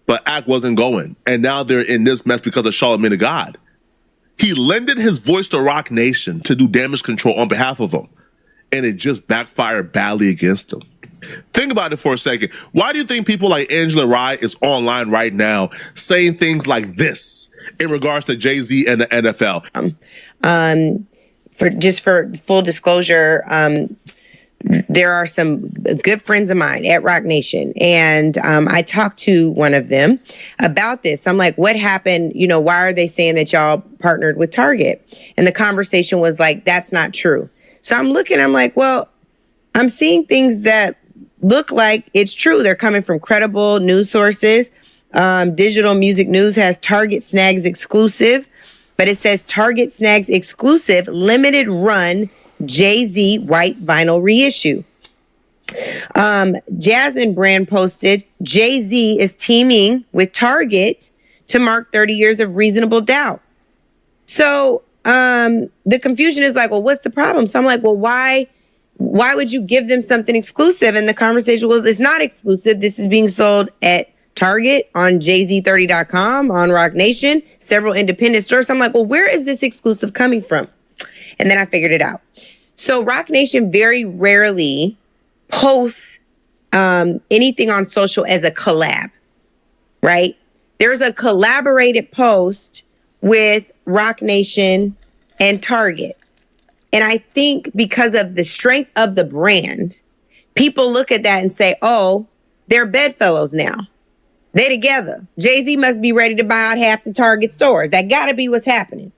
But Ack wasn't going, and now they're in this mess because of Charlamagne the God. He lended his voice to Rock Nation to do damage control on behalf of him, and it just backfired badly against him. Think about it for a second. Why do you think people like Angela Rye is online right now saying things like this in regards to Jay-Z and the NFL? For full disclosure, there are some good friends of mine at Rock Nation, and I talked to one of them about this. I'm like, what happened? You know, why are they saying that y'all partnered with Target? And the conversation was like, that's not true. So I'm looking, I'm like, well, I'm seeing things that look like it's true. They're coming from credible news sources. Digital Music News has Target Snags exclusive, but it says Target Snags exclusive limited run Jay-Z white vinyl reissue. Jasmine Brand posted, Jay-Z is teaming with Target to mark 30 years of Reasonable Doubt. So the confusion is like, well, what's the problem? So I'm like, well, why would you give them something exclusive? And the conversation was, it's not exclusive. This is being sold at Target, on jz30.com, on Rock Nation, several independent stores. So I'm like, well, where is this exclusive coming from? And then I figured it out. So Rock Nation very rarely posts anything on social as a collab, right? There's a collaborated post with Rock Nation and Target. And I think because of the strength of the brand, people look at that and say, oh, they're bedfellows now. They together. Jay-Z must be ready to buy out half the Target stores. That gotta be what's happening.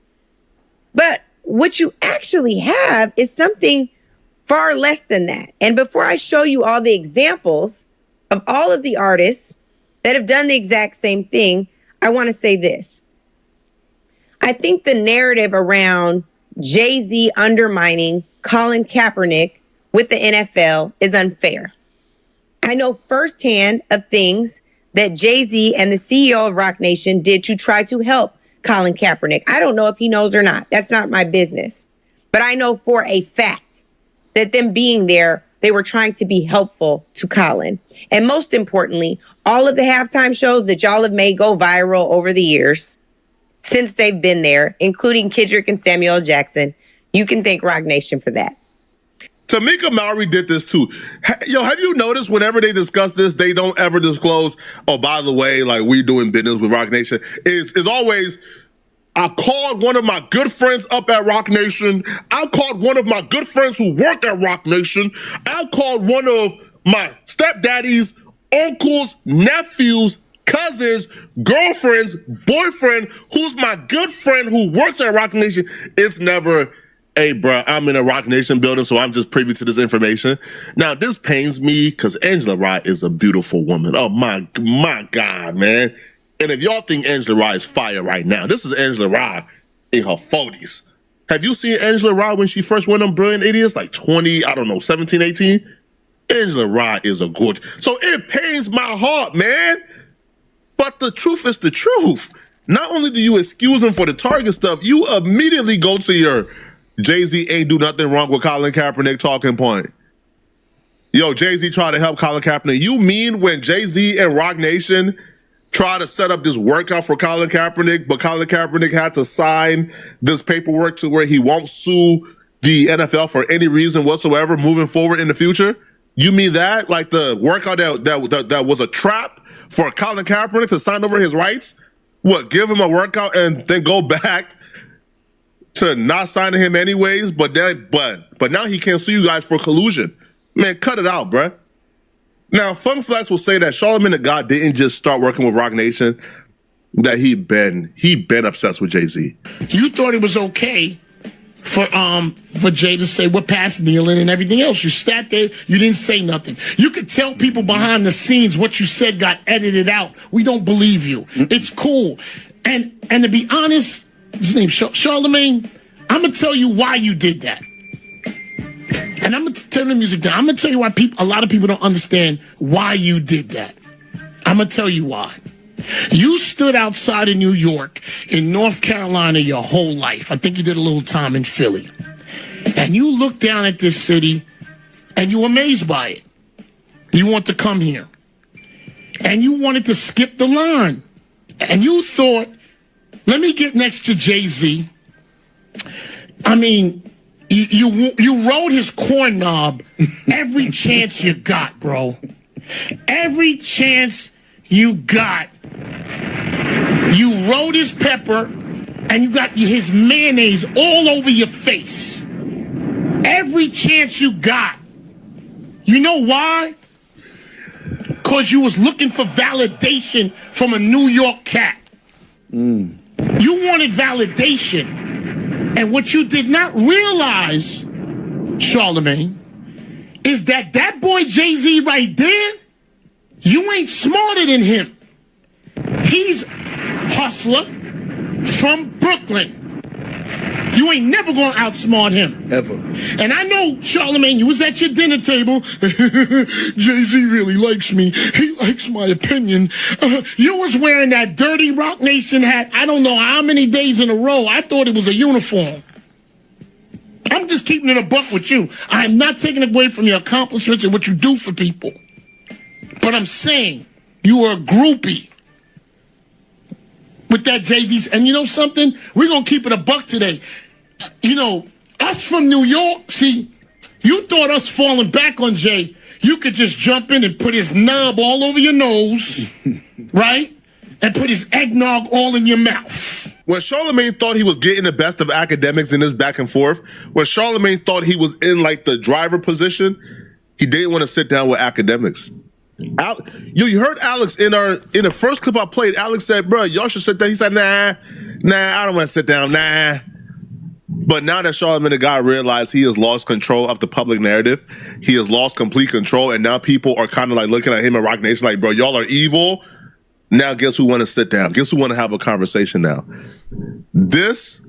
But what you actually have is something far less than that. And before I show you all the examples of all of the artists that have done the exact same thing, I want to say this. I think the narrative around Jay-Z undermining Colin Kaepernick with the NFL is unfair. I know firsthand of things that Jay-Z and the CEO of Rock Nation did to try to help Colin Kaepernick. I don't know if he knows or not. That's not my business. But I know for a fact that them being there, they were trying to be helpful to Colin. And most importantly, all of the halftime shows that y'all have made go viral over the years since they've been there, including Kendrick and Samuel Jackson, you can thank Rock Nation for that. Tamika Mallory did this too. Yo, have you noticed whenever they discuss this, they don't ever disclose, oh, by the way, like, we doing business with Rock Nation. Is always, I called one of my good friends up at Rock Nation. I called one of my good friends who worked at Rock Nation. I called one of my stepdaddy's uncles, nephews, cousins, girlfriends, boyfriend, who's my good friend who works at Rock Nation. It's never hey, bro, I'm in a Rock Nation building, so I'm just privy to this information. Now, this pains me because Angela Rye is a beautiful woman. Oh, my God, man. And if y'all think Angela Rye is fire right now, this is Angela Rye in her 40s. Have you seen Angela Rye when she first went on Brilliant Idiots? Like 17, 18? Angela Rye is a gorgeous. So it pains my heart, man. But the truth is the truth. Not only do you excuse him for the Target stuff, you immediately go to your Jay-Z ain't do nothing wrong with Colin Kaepernick talking point. Yo, Jay-Z tried to help Colin Kaepernick. You mean when Jay-Z and Rock Nation tried to set up this workout for Colin Kaepernick, but Colin Kaepernick had to sign this paperwork to where he won't sue the NFL for any reason whatsoever moving forward in the future? You mean that? Like the workout that was a trap for Colin Kaepernick to sign over his rights? What, give him a workout and then go back to not signing him anyways? But now he can't sue you guys for collusion. Man, cut it out, bruh. Now, Fun Flex will say that Charlamagne the God didn't just start working with Rock Nation, that he been obsessed with Jay-Z. You thought it was okay for Jay to say we're past kneeling and everything else. You sat there, you didn't say nothing. You could tell people behind the scenes what you said got edited out. We don't believe you. Mm-hmm. It's cool. And to be honest, his name's Charlamagne, I'm gonna tell you why you did that. And I'm gonna turn the music down. I'm gonna tell you why a lot of people don't understand why you did that. I'm gonna tell you why. You stood outside of New York, in North Carolina your whole life. I think you did a little time in Philly. And you looked down at this city and you were amazed by it. You want to come here. And you wanted to skip the line. And you thought, let me get next to Jay-Z. I mean, you rode his corn knob every chance you got, bro. Every chance you got. You rode his pepper and you got his mayonnaise all over your face. Every chance you got. You know why? Because you was looking for validation from a New York cat. You wanted validation. And what you did not realize, Charlamagne, is that boy Jay-Z right there, you ain't smarter than him. He's hustler from Brooklyn. You ain't never gonna outsmart him. Ever. And I know, Charlamagne, you was at your dinner table. Jay-Z really likes me. He likes my opinion. You was wearing that dirty Rock Nation hat I don't know how many days in a row. I thought it was a uniform. I'm just keeping it a buck with you. I'm not taking away from your accomplishments and what you do for people. But I'm saying, you were a groupie with that Jay-Z. And you know something? We're going to keep it a buck today. You know, us from New York, see, you thought us falling back on Jay, you could just jump in and put his knob all over your nose, right? And put his eggnog all in your mouth. When Charlamagne thought he was getting the best of academics in this back and forth, when Charlamagne thought he was in like the driver position, he didn't want to sit down with academics. You heard Alex in the first clip I played. Alex said, "Bro, y'all should sit down." He said, "Nah, I don't want to sit down, nah." But now that Charlamagne the God realized he has lost control of the public narrative, he has lost complete control, and now people are kind of like looking at him and Rock Nation like, "Bro, y'all are evil." Now, guess who want to sit down? Guess who want to have a conversation now? This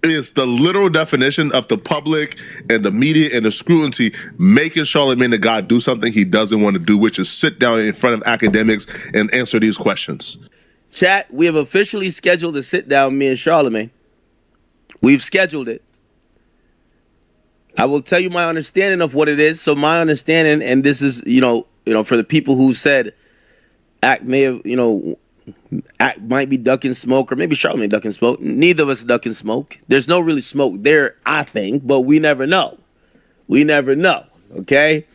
is the literal definition of the public and the media and the scrutiny making Charlamagne the God do something he doesn't want to do, which is sit down in front of academics and answer these questions. Chat, we have officially scheduled a sit down, me and Charlamagne. We've scheduled it. I will tell you my understanding of what it is. So my understanding, and this is, you know, for the people who said Act may have, Act might be ducking smoke, or maybe Charlamagne ducking smoke. Neither of us ducking smoke. There's no really smoke there, I think, but we never know. We never know, okay?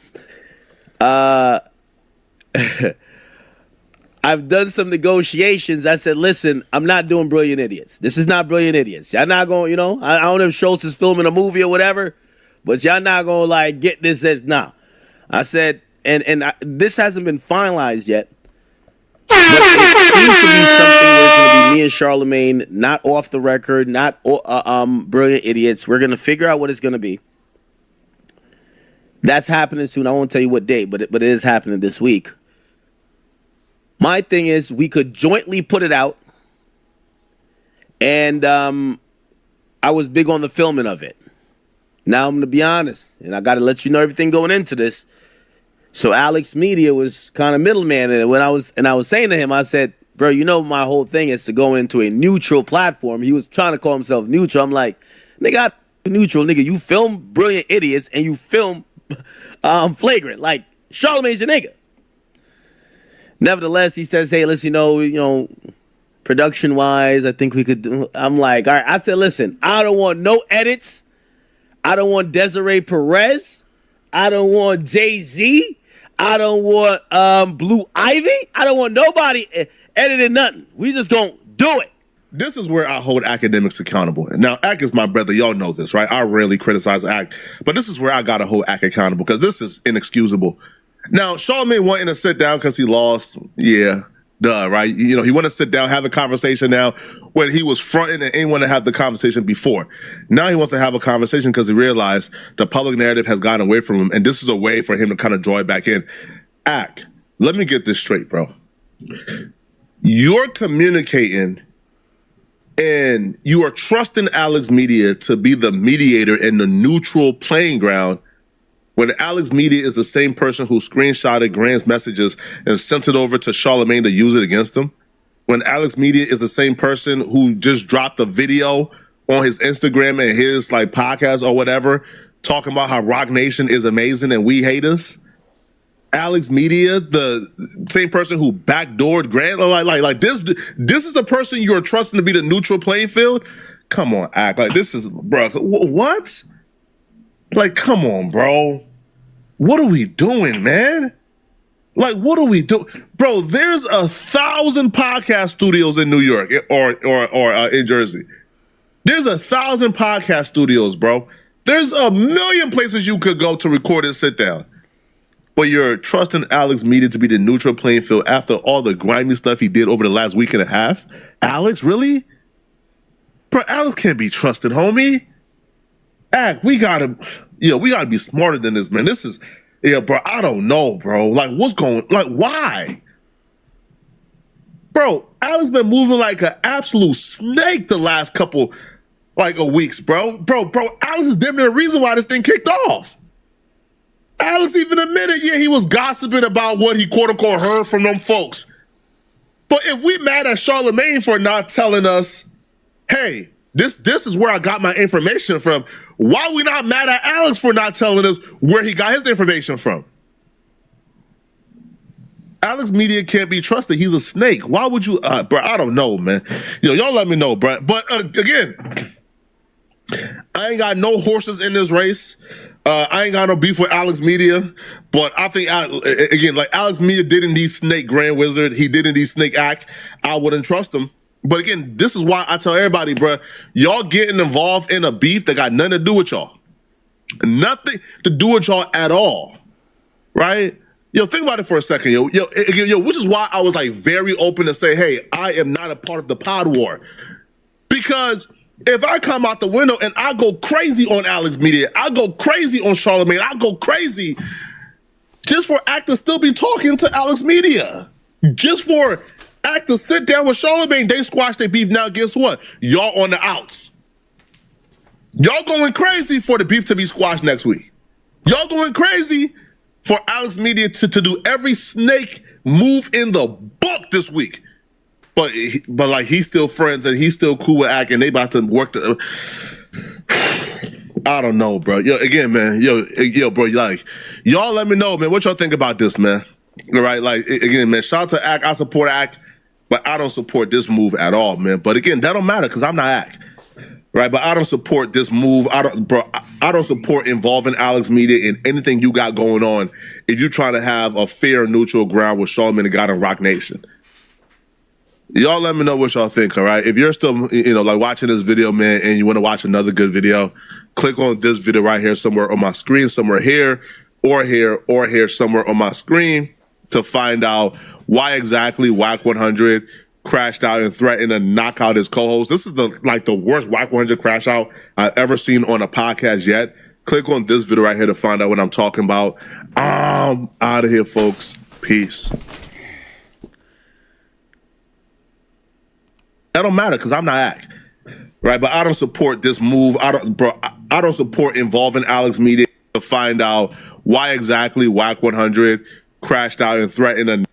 I've done some negotiations. I said, listen, I'm not doing Brilliant Idiots. This is not Brilliant Idiots. Y'all not going, I don't know if Schultz is filming a movie or whatever, but y'all not going to, like, get this as now. I said, and this hasn't been finalized yet. But it seems to be something where it's going to be me and Charlemagne, not off the record, not brilliant idiots. We're going to figure out what it's going to be. That's happening soon. I won't tell you what date, but it is happening this week. My thing is, we could jointly put it out, and I was big on the filming of it. Now I'm going to be honest, and I got to let you know everything going into this. So Alex Media was kind of middleman, and I was saying to him, I said, bro, you know my whole thing is to go into a neutral platform. He was trying to call himself neutral. I'm like, nigga, neutral, nigga. You film Brilliant Idiots and you film Flagrant. Like, Charlemagne's your nigga. Nevertheless, he says, hey, listen, you know, production-wise, I think we could do. I'm like, all right. I said, listen, I don't want no edits. I don't want Desiree Perez. I don't want Jay-Z. I don't want Blue Ivy. I don't want nobody editing nothing. We just gonna do it. This is where I hold academics accountable. Now, Ak is my brother. Y'all know this, right? I rarely criticize Ak, but this is where I gotta hold Ak accountable because this is inexcusable. Now, Charlemagne wanting to sit down because he lost. Yeah, duh, right? You know, he wanted to sit down, have a conversation now when he was fronting and ain't want to have the conversation before. Now he wants to have a conversation because he realized the public narrative has gotten away from him, and this is a way for him to kind of draw it back in. Ak, let me get this straight, bro. You're communicating and you are trusting Alex Media to be the mediator in the neutral playing ground when Alex Media is the same person who screenshotted Grant's messages and sent it over to Charlemagne to use it against him. When Alex Media is the same person who just dropped a video on his Instagram and his like podcast or whatever, talking about how Rock Nation is amazing and we hate us. Alex Media, the same person who backdoored Grant, like this is the person you're trusting to be the neutral playing field. Come on, Act like this is, bro. What? Like, come on, bro. What are we doing, man? Like, what are we doing, bro? There's 1,000 podcast studios in New York or in Jersey. There's 1,000 podcast studios, bro. There's a million places you could go to record and sit down. But you're trusting Alex Media to be the neutral playing field after all the grimy stuff he did over the last week and a half? Alex, really? Bro, Alex can't be trusted, homie. Act, we gotta be smarter than this, man. This is, bro, I don't know, bro. Like, what's going, like, why? Bro, Alex been moving like an absolute snake the last couple, like, of weeks, bro. Bro, Alex is damn near the reason why this thing kicked off. Alex even admitted, he was gossiping about what he quote-unquote heard from them folks. But if we mad at Charlemagne for not telling us, hey, this is where I got my information from, why we not mad at Alex for not telling us where he got his information from? Alex Media can't be trusted. He's a snake. Why would you, bro, I don't know, man. Y'all let me know, bro. But again, I ain't got no horses in this race. I ain't got no beef with Alex Media, but I think, again, like Alex Media did indeed snake Grand Wizard. He did indeed snake Act. I wouldn't trust him. But again, this is why I tell everybody, bro, y'all getting involved in a beef that got nothing to do with y'all. Nothing to do with y'all at all, right? Think about it for a second, which is why I was like very open to say, hey, I am not a part of the pod war. Because if I come out the window and I go crazy on Alex Media, I go crazy on Charlemagne, I go crazy just for Act to still be talking to Alex Media. Just for Act to sit down with Charlemagne, they squash their beef. Now, guess what? Y'all on the outs. Y'all going crazy for the beef to be squashed next week. Y'all going crazy for Alex Media to do every snake move in the book this week. But like he's still friends and he's still cool with Ack and they about to work the. I don't know, bro. Again, man. Bro. Like, y'all let me know, man. What y'all think about this, man? All right, like again, man. Shout out to Ack. I support Ack, but I don't support this move at all, man. But again, that don't matter because I'm not Ack, right? But I don't support this move. I don't support involving Alex Media in anything you got going on if you're trying to have a fair, neutral ground with Charlemagne and God and Rock Nation. Y'all let me know what y'all think, all right? If you're still, like watching this video, man, and you want to watch another good video, click on this video right here somewhere on my screen, somewhere here, or here, or here, somewhere on my screen to find out why exactly Whack 100 crashed out and threatened to knock out his co-host. This is the worst Whack 100 crash out I've ever seen on a podcast yet. Click on this video right here to find out what I'm talking about. I'm out of here, folks. Peace. That don't matter because I'm not Ack, right? But I don't support this move. I don't support involving Alex Media to find out why exactly Whack 100 crashed out and threatened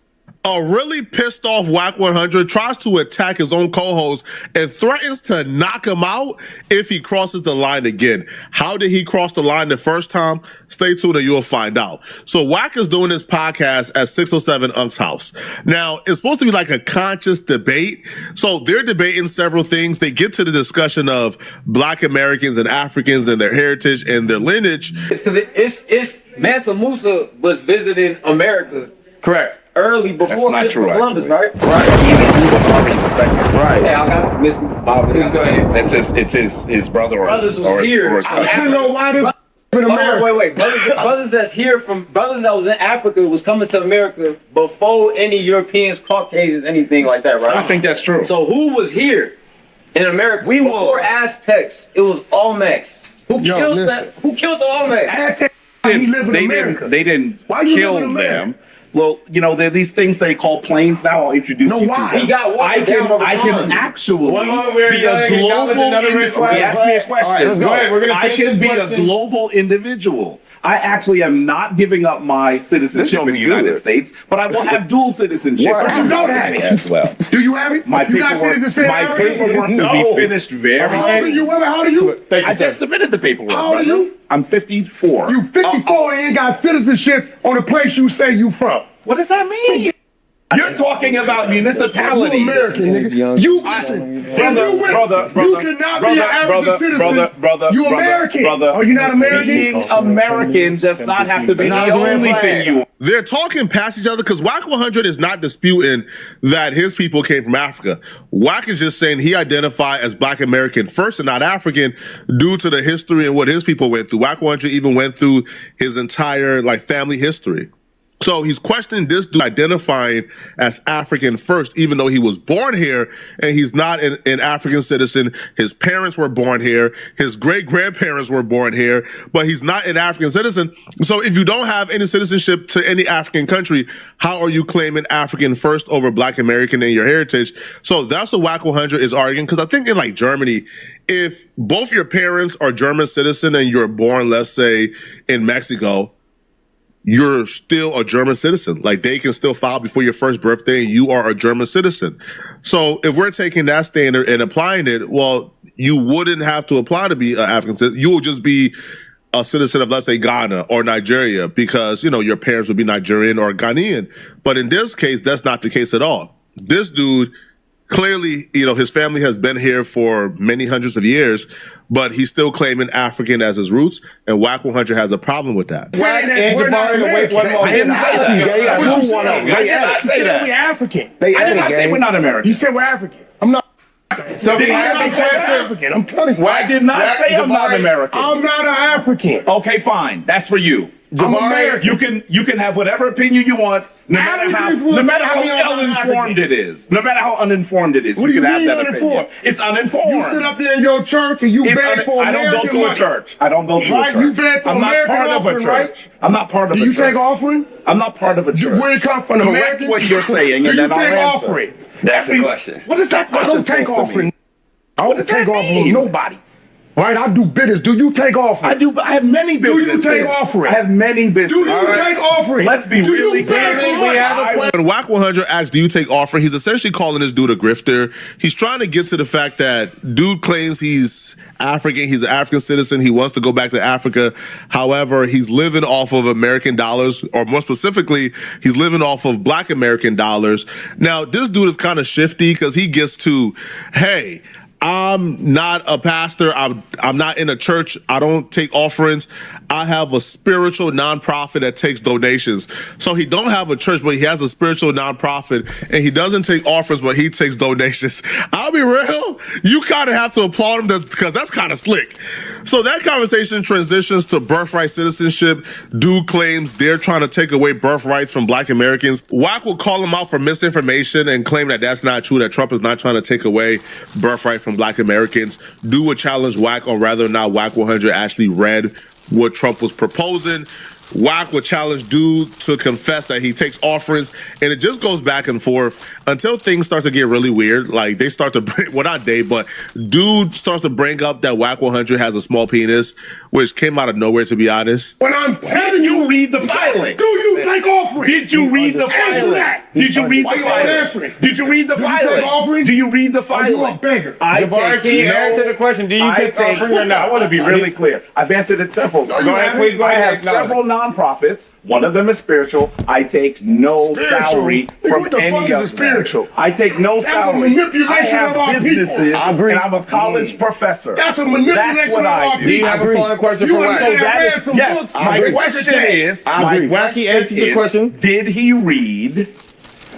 a really pissed off Whack 100 tries to attack his own co-host and threatens to knock him out if he crosses the line again. How did he cross the line the first time? Stay tuned and you'll find out. So Whack is doing this podcast at 607 Unk's house. Now, it's supposed to be like a conscious debate. So they're debating several things. They get to the discussion of Black Americans and Africans and their heritage and their lineage. It's because it's Mansa Musa was visiting America. Correct. Early before Christopher Columbus, right? Right. Right. Yeah, I got Miss Bob. Please go ahead. It's his brother or Brothers his, was or his, here. or his cousin. I don't know why this in America. Wait. Brothers that's here from brothers that was in Africa was coming to America before any Europeans, Caucasians, anything like that, right? I think that's true. So who was here in America before Aztecs? It was Olmecs. Who killed the Olmecs? Aztecs. He lived in America. They didn't Why you kill live in America? them. Well, you know, there are these things they call planes now. I'll introduce you to them. He got I can actually be a global individual. He asked me a question. All right, let's go ahead. We're gonna I can be a global individual. I actually am not giving up my citizenship in the United States, but I will have dual citizenship. But you don't have it. As well. Do you have it? My you got citizenship? My paperwork will be finished very How old are you? I just submitted the paperwork. How old are you? I'm 54. You 54 and ain't got citizenship on the place you say you from. What does that mean? You're talking about municipalities. You American, nigga. You listen, brother, you cannot be an African citizen. You American. Are you not American? Being American does not have to be the only thing you are. They're talking past each other because Whack 100 is not disputing that his people came from Africa. Whack is just saying he identified as Black American first and not African due to the history and what his people went through. Whack 100 even went through his entire family history. So he's questioning this dude identifying as African first, even though he was born here and he's not an African citizen. His parents were born here. His great-grandparents were born here, but he's not an African citizen. So if you don't have any citizenship to any African country, how are you claiming African first over Black American in your heritage? So that's what Whack 100 is arguing. Because I think in Germany, if both your parents are German citizen and you're born, let's say, in Mexico, you're still a German citizen. They can still file before your first birthday and you are a German citizen. So if we're taking that standard and applying it, well, you wouldn't have to apply to be an African citizen. You will just be a citizen of, let's say, Ghana or Nigeria because, your parents would be Nigerian or Ghanaian. But in this case, that's not the case at all. This dude, clearly, his family has been here for many hundreds of years, but he's still claiming African as his roots, and Whack 100 has a problem with that. I didn't say that. What you want? I did not say that. We're African. I did not say we're not American. You said we're African. I'm not. So Did I I'm African. I'm telling you. I did not say I'm not American. I'm not an African. Okay, fine. That's for you. I'm American. You can have whatever opinion you want, no matter how uninformed it is. No matter how uninformed it is, What do you you can mean have that uninformed? opinion. It's uninformed. You sit up there in your church and you beg for I don't go American to a money. church. I don't go to a Right, church. you beg for I'm not American part of a offering, church. right? I'm not part of a Do church. you take offering? I'm not part of a church. Where it come from? Correct Americans? what you're saying, Do and you then I'll take answer. offering? That's the question. What is that I question? don't take supposed to offering. mean? I don't does take that offering mean? from nobody. Right? I do business. Do you take offering? I do, but I have many Do businesses. you take offering? I have many businesses. Do you take offering? Let's be Do you really take clear. offering? When Whack 100 asks, do you take offering? He's essentially calling this dude a grifter. He's trying to get to the fact that dude claims he's African. He's an African citizen. He wants to go back to Africa. However, he's living off of American dollars, or more specifically, he's living off of Black American dollars. Now, this dude is kind of shifty because he gets to, hey, I'm not a pastor. I'm not in a church. I don't take offerings. I have a spiritual nonprofit that takes donations. So he don't have a church, but he has a spiritual nonprofit, and he doesn't take offerings, but he takes donations. I'll be real. You kind of have to applaud him because that's kind of slick. So that conversation transitions to birthright citizenship. Dude claims they're trying to take away birthrights from black Americans. Wack will call him out for misinformation and claim that that's not true, that Trump is not trying to take away birthright from black Americans. Dude will challenge Wack on whether or not Wack 100 actually read what Trump was proposing. Wack would challenge Dude to confess that he takes offerings, and it just goes back and forth until things start to get really weird. Like they start to bring, well, not they, but Dude starts to bring up that Wack 100 has a small penis, which came out of nowhere, to be honest. When I'm telling you, read the filing. Do you take offerings? Did you read the filing? Did you read the filing? Did you read the filing? Do you read the filing? You a beggar. Jabari, can you answer the question? Do you take offering or not? I want to be really clear. I've answered it several times. Go ahead, please. Go I ahead. have several nonprofits. One of them is spiritual. I take no salary from what the any fuck of is a them. spiritual? I take no That's a salary. manipulation I have of our businesses, people. I agree. and I'm a college professor. That's a manipulation That's what of our I people. do. Do you have a following question You for went Wack? there and that read is, some yes, books. my Took question the test. is, I agree. Wacky answered the question. did he read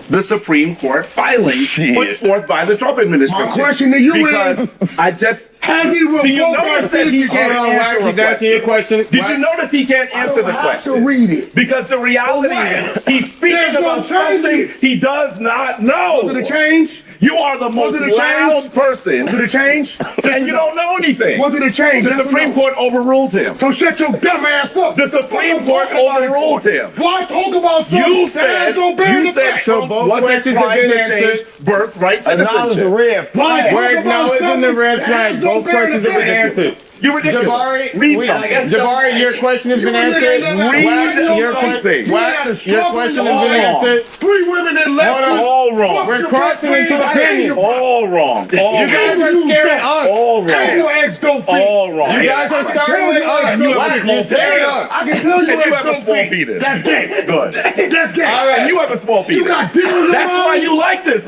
the Supreme Court filing put forth by the Trump administration? My question to you because is, I just has he do you revoked our notice that he citizenship? can't Hold on, answer Wack. He's a asking you a question? question. Did you notice he can't answer the I have to question? read it. Because the reality is he's speaking There's no about something changes. he does not know. Was it a change? You are the most it a change? loud person, Was it a change? and you don't know anything. Was it a change? The Yes or Supreme no? Court overruled him. So shut your dumb ass up. The Supreme Court overruled him. Why talk about something You that said has no bearing you said effect? Trump both wasn't questions have trying been to change answered. birthright Acknowledge the citizenship. red Why flag. talk We're about acknowledging the something red that flag. has no Both bearing questions have been effect? answered. You're ridiculous. Jabari, Read something. Jabari, your question has been answered. Read Wack, your something. Wack, your question has been answered. 3 women that left Hold on. you. All wrong. Fuck We're your crossing best into friend. opinions. All wrong. All You guys wrong. are scaring Unc. All And wrong. your ex don't fit. All wrong. You guys are starting with Unc. And you have a Wack, small you're scaring penis. Unc. I can tell you And you ex have a don't small fit. penis. That's gay. Good. That's gay. All right. You have a small penis. You got dick in your That's mouth. why you like this.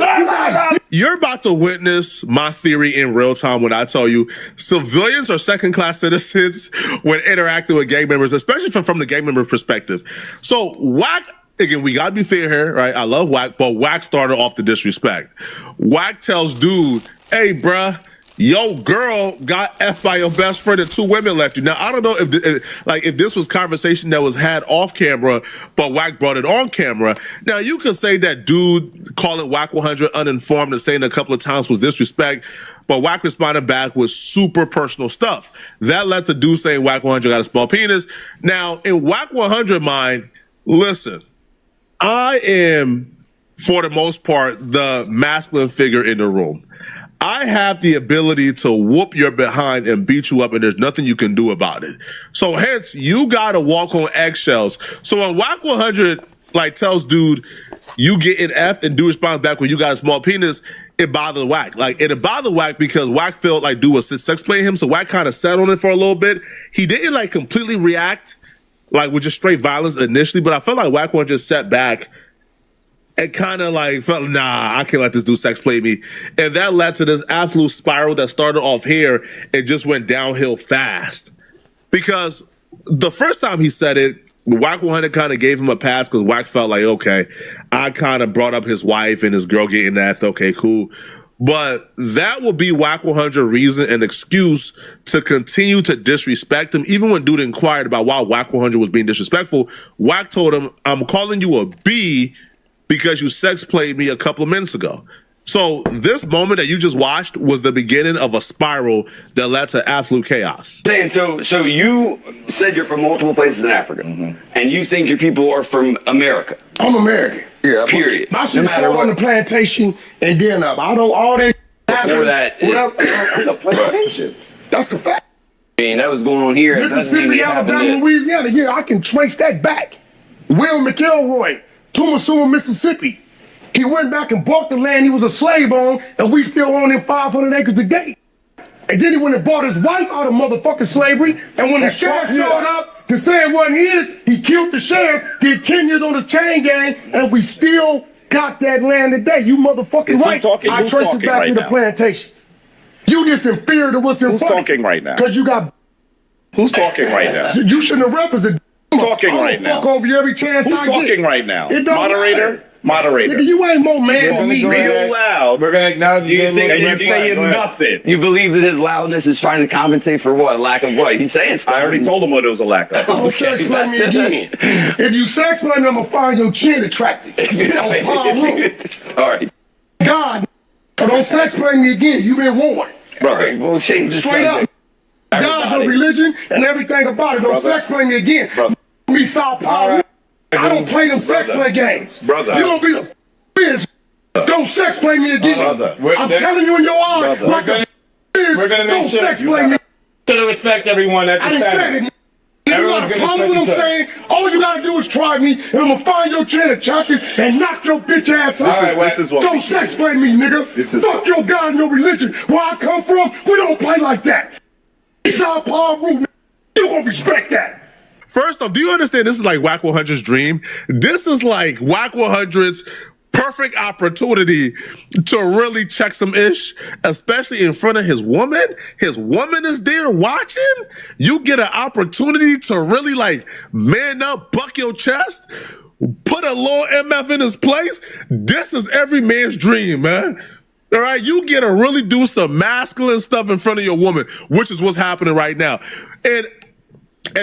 You're about to witness my theory in real time when I tell you civilians are second-class citizens when interacting with gang members, especially from the gang member perspective. So Wack, again, we gotta be fair here, right? I love Wack, but Wack started off the disrespect. Wack tells Dude, hey, bruh, yo girl got F by your best friend and 2 women left you. Now, I don't know if this was conversation that was had off camera, but Wack brought it on camera. Now, you could say that Dude calling Wack 100 uninformed and saying a couple of times was disrespect, but Wack responded back with super personal stuff. That led to Dude saying Wack 100 got a small penis. Now, in Wack 100 mind, listen, I am, for the most part, the masculine figure in the room. I have the ability to whoop your behind and beat you up, and there's nothing you can do about it. So hence, you gotta walk on eggshells. So when Wack 100 tells Dude, you getting F, and Dude responds back when you got a small penis, it bothered Wack. It bothered Wack because Wack felt like Dude was sex playing him, so Wack kind of sat on it for a little bit. He didn't completely react with just straight violence initially, but I felt like Wack 100 just sat back and kind of felt, nah, I can't let this dude sex play me. And that led to this absolute spiral that started off here and just went downhill fast. Because the first time he said it, Wack 100 kind of gave him a pass because Wack felt like, okay, I kind of brought up his wife and his girl getting asked, okay, cool. But that will be Wack 100 reason and excuse to continue to disrespect him. Even when Dude inquired about why Wack 100 was being disrespectful, Wack told him, I'm calling you a B because you sex played me a couple of minutes ago. So this moment that you just watched was the beginning of a spiral that led to absolute chaos. So you said you're from multiple places in Africa, and you think your people are from America. I'm American. Yeah. Period. My shit No matter started on what. the plantation and then up. I know all that. Before that, the plantation. That's a fact. I mean, that was going on here. It doesn't mean Mississippi, it happened Alabama, there. Louisiana. Yeah, I can trace that back. Will McElroy, Tumasuma, Mississippi. He went back and bought the land he was a slave on, and we still own him 500 acres today. And then he went and bought his wife out of motherfucking slavery, and when the sheriff showed up to say it wasn't his, he killed the sheriff, did 10 years on the chain gang, and we still got that land today. You motherfucking right. I trace it back to the plantation. You just inferior to what's in front. Who's talking right now? Because you got... Who's talking right now? You shouldn't have referenced it. Who's talking right now? Fuck over you every chance Who's I get. talking right now? It don't Moderator? matter. Moderator. Nigga, you ain't more man than me, Real nigga. loud. We're gonna acknowledge You Jay think Lou. you're saying nothing. You believe that his loudness is trying to compensate for what? Lack of what? He's saying stuff. I already told him what it was a lack of. Don't sex play me again. If you sex play me, I'm gonna find your chin attractive. On Palm Road. All right. God, don't sex play me again. You been warned. Brother, we'll change the Straight up. subject. God, the religion, and everything about it. Don't sex play me again. Me Sao Paulo. I don't play them sex play games. Brother. You gonna be the biz. Don't sex play me again. Brother. I'm telling you in your eyes, Brother. like a biz. We're gonna Don't make sure sex you play me. to respect everyone at I the didn't say stand. it. You got a problem with what I'm saying? All you gotta do is try me, and I'm gonna find your chin attractive and knock your bitch ass out. This is what Don't we sex play me, nigga. Fuck your God and your religion. Where I come from, we don't play like that. It's our palm root. You gonna respect that. First off, do you understand this is like Whack 100's dream? This is like Whack 100's perfect opportunity to really check some ish, especially in front of his woman. His woman is there watching. You get an opportunity to really like man up, buck your chest, put a little MF in his place. This is every man's dream, man. All right, you get to really do some masculine stuff in front of your woman, which is what's happening right now. And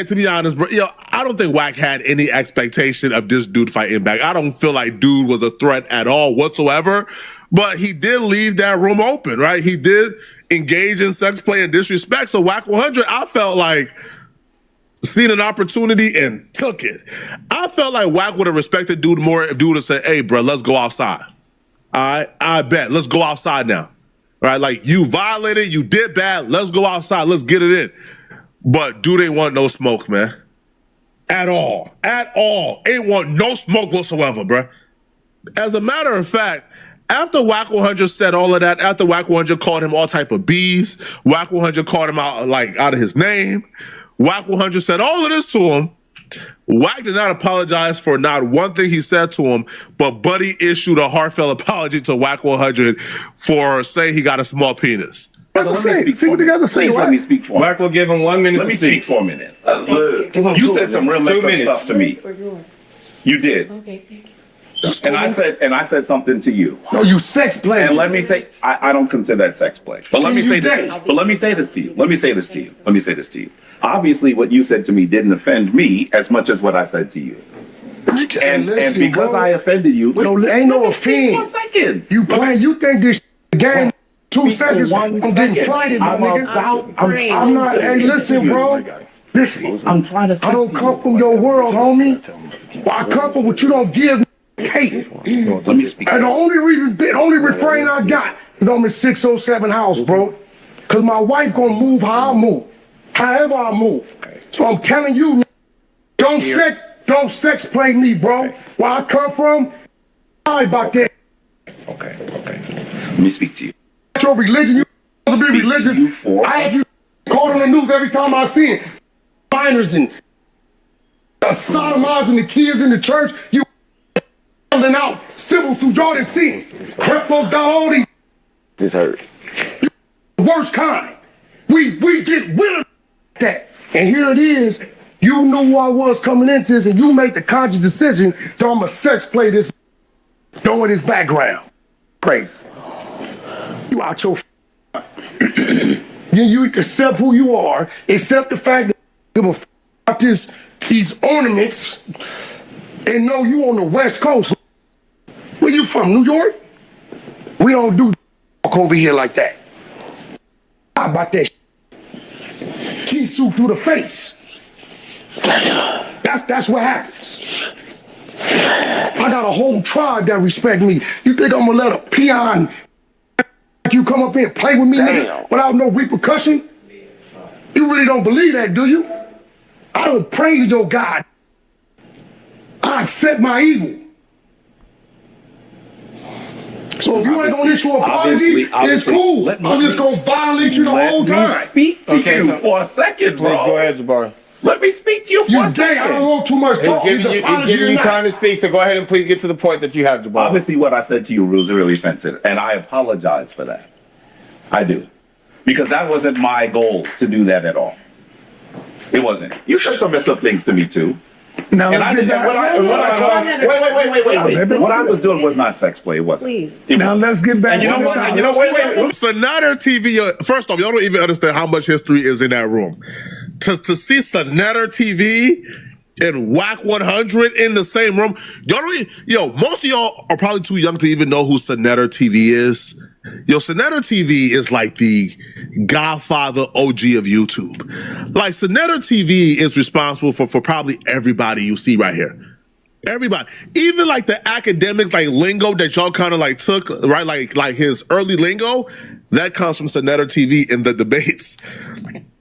to be honest, bro, I don't think Wack had any expectation of this dude fighting back. I don't feel like dude was a threat at all whatsoever, but he did leave that room open, right? He did engage in sex play and disrespect. So Wack 100, I felt like seen an opportunity and took it. I felt like Wack would have respected dude more if dude would have said, hey, bro, let's go outside. All right, I bet. Let's go outside now. All right, like you violated, you did bad. Let's go outside. Let's get it in. But dude ain't want no smoke, man. At all. At all. Ain't want no smoke whatsoever, bruh. As a matter of fact, after Wack 100 said all of that, after Wack 100 called him all type of B's, Wack 100 called him out of his name, Wack 100 said all of this to him, Wack did not apologize for not one thing he said to him, but Buddy issued a heartfelt apology to Wack 100 for saying he got a small penis. See what they got to say. Let me speak for him. Wack will give him 1 minute Let to me speak for a minute. You said some real messed up stuff to me. You did. Okay, thank you. And I said something to you. No, you sex play. And let me say, I don't consider that sex play. But let me say this. But let me say this to you. Let me say this to you. Obviously, what you said to me didn't offend me as much as what I said to you. And because I offended you, ain't no offense. 1 second. You playing? You think this game? 2 seconds. I'm getting flighted, my nigga. I'm not. Hey, listen, bro. Listen. I'm trying to. I don't come from your world, homie. I come from what you don't give. Take. Let me speak. And the only refrain I got is on the 607 house, bro. Cause my wife gonna move how I move, however I move. So I'm telling you, don't sex play me, bro. Where I come from, I about that. Okay. Let me speak to you. Your religion, you supposed to be religious. I have you caught on the news every time I see it. Minors and sodomizing the kids in the church. You holding out civil suit. Y'all didn't see it. Creplos got all these. This hurt. Worst kind. We get rid of that. And here it is. You knew who I was coming into this, and you made the conscious decision that I'm a sex play this, knowing his background. Crazy. You out your you accept who you are, accept the fact that you give a about these ornaments, and know you on the West Coast. Where you from, New York? We don't do over here like that. How about that Kisu through the face? That's what happens. I got a whole tribe that respect me. You think I'm gonna let a peon you come up here and play with me now without no repercussion? You really don't believe that, do you? I don't pray to your God. I accept my evil. So if you ain't gonna issue an apology, it's cool. I'm just gonna violate you the whole time. Let me speak to you for a second, bro. Please go ahead, Jabari. Let me speak to you for a second. I don't want too much talk. He's giving you time to speak, so go ahead and please get to the point that you have, Jabari. Obviously, what I said to you was really offensive, and I apologize for that. I do. Because that wasn't my goal to do that at all. It wasn't. You said some messed up things to me, too. No, and I did that. Wait. What I was doing was not sex play. It wasn't. Please. Now let's get back And you to know what? And you know, wait. Sonata TV. First off, y'all don't even understand how much history is in that room. To see Sonata TV and Whack 100 in the same room, y'all don't. Most of y'all are probably too young to even know who Sonata TV is. Sonata TV is like the Godfather OG of YouTube. Like, Sonata TV is responsible for probably everybody you see right here. Everybody. Even like the academics, like lingo that y'all kind of like took, right? Like his early lingo, that comes from Sonata TV in the debates.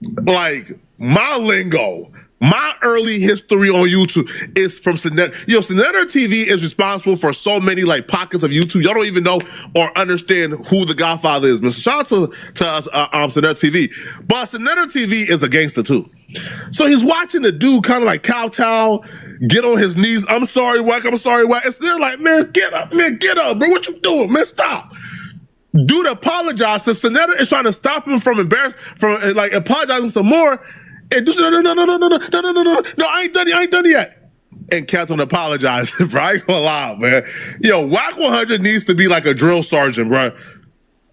Like, my lingo, my early history on YouTube is from Sonata. Sonata TV is responsible for so many like pockets of YouTube. Y'all don't even know or understand who the Godfather is. Mr. Shout out to us, Sonata TV. But Sonata TV is a gangster too. So he's watching the dude kind of like kowtow, get on his knees. I'm sorry, Whack. I'm sorry, Whack. And they're like, man, get up, bro. What you doing, man? Stop. Dude apologized. So Sonata is trying to stop him from apologizing some more. And dude said, no, I ain't done yet. And kept on apologizing, bro. I ain't gonna lie, man. Whack 100 needs to be like a drill sergeant, bro.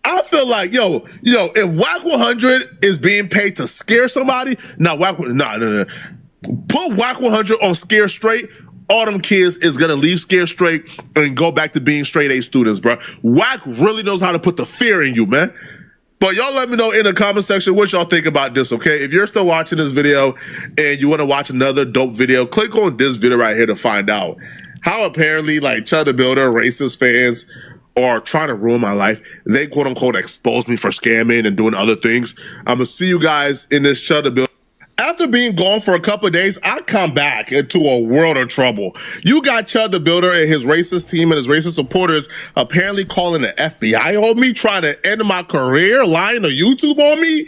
I feel like, if Whack 100 is being paid to scare somebody, no. Put Whack 100 on Scare Straight. All them kids is gonna leave Scare Straight and go back to being straight A students, bro. Whack really knows how to put the fear in you, man. But y'all let me know in the comment section what y'all think about this, okay? If you're still watching this video and you want to watch another dope video, click on this video right here to find out how apparently like Chud the Builder, racist fans are trying to ruin my life. They quote unquote expose me for scamming and doing other things. I'm gonna see you guys in this Chud the Builder. After being gone for a couple of days, I come back into a world of trouble. You got Chud the Builder and his racist team and his racist supporters apparently calling the FBI on me, trying to end my career, lying to YouTube on me.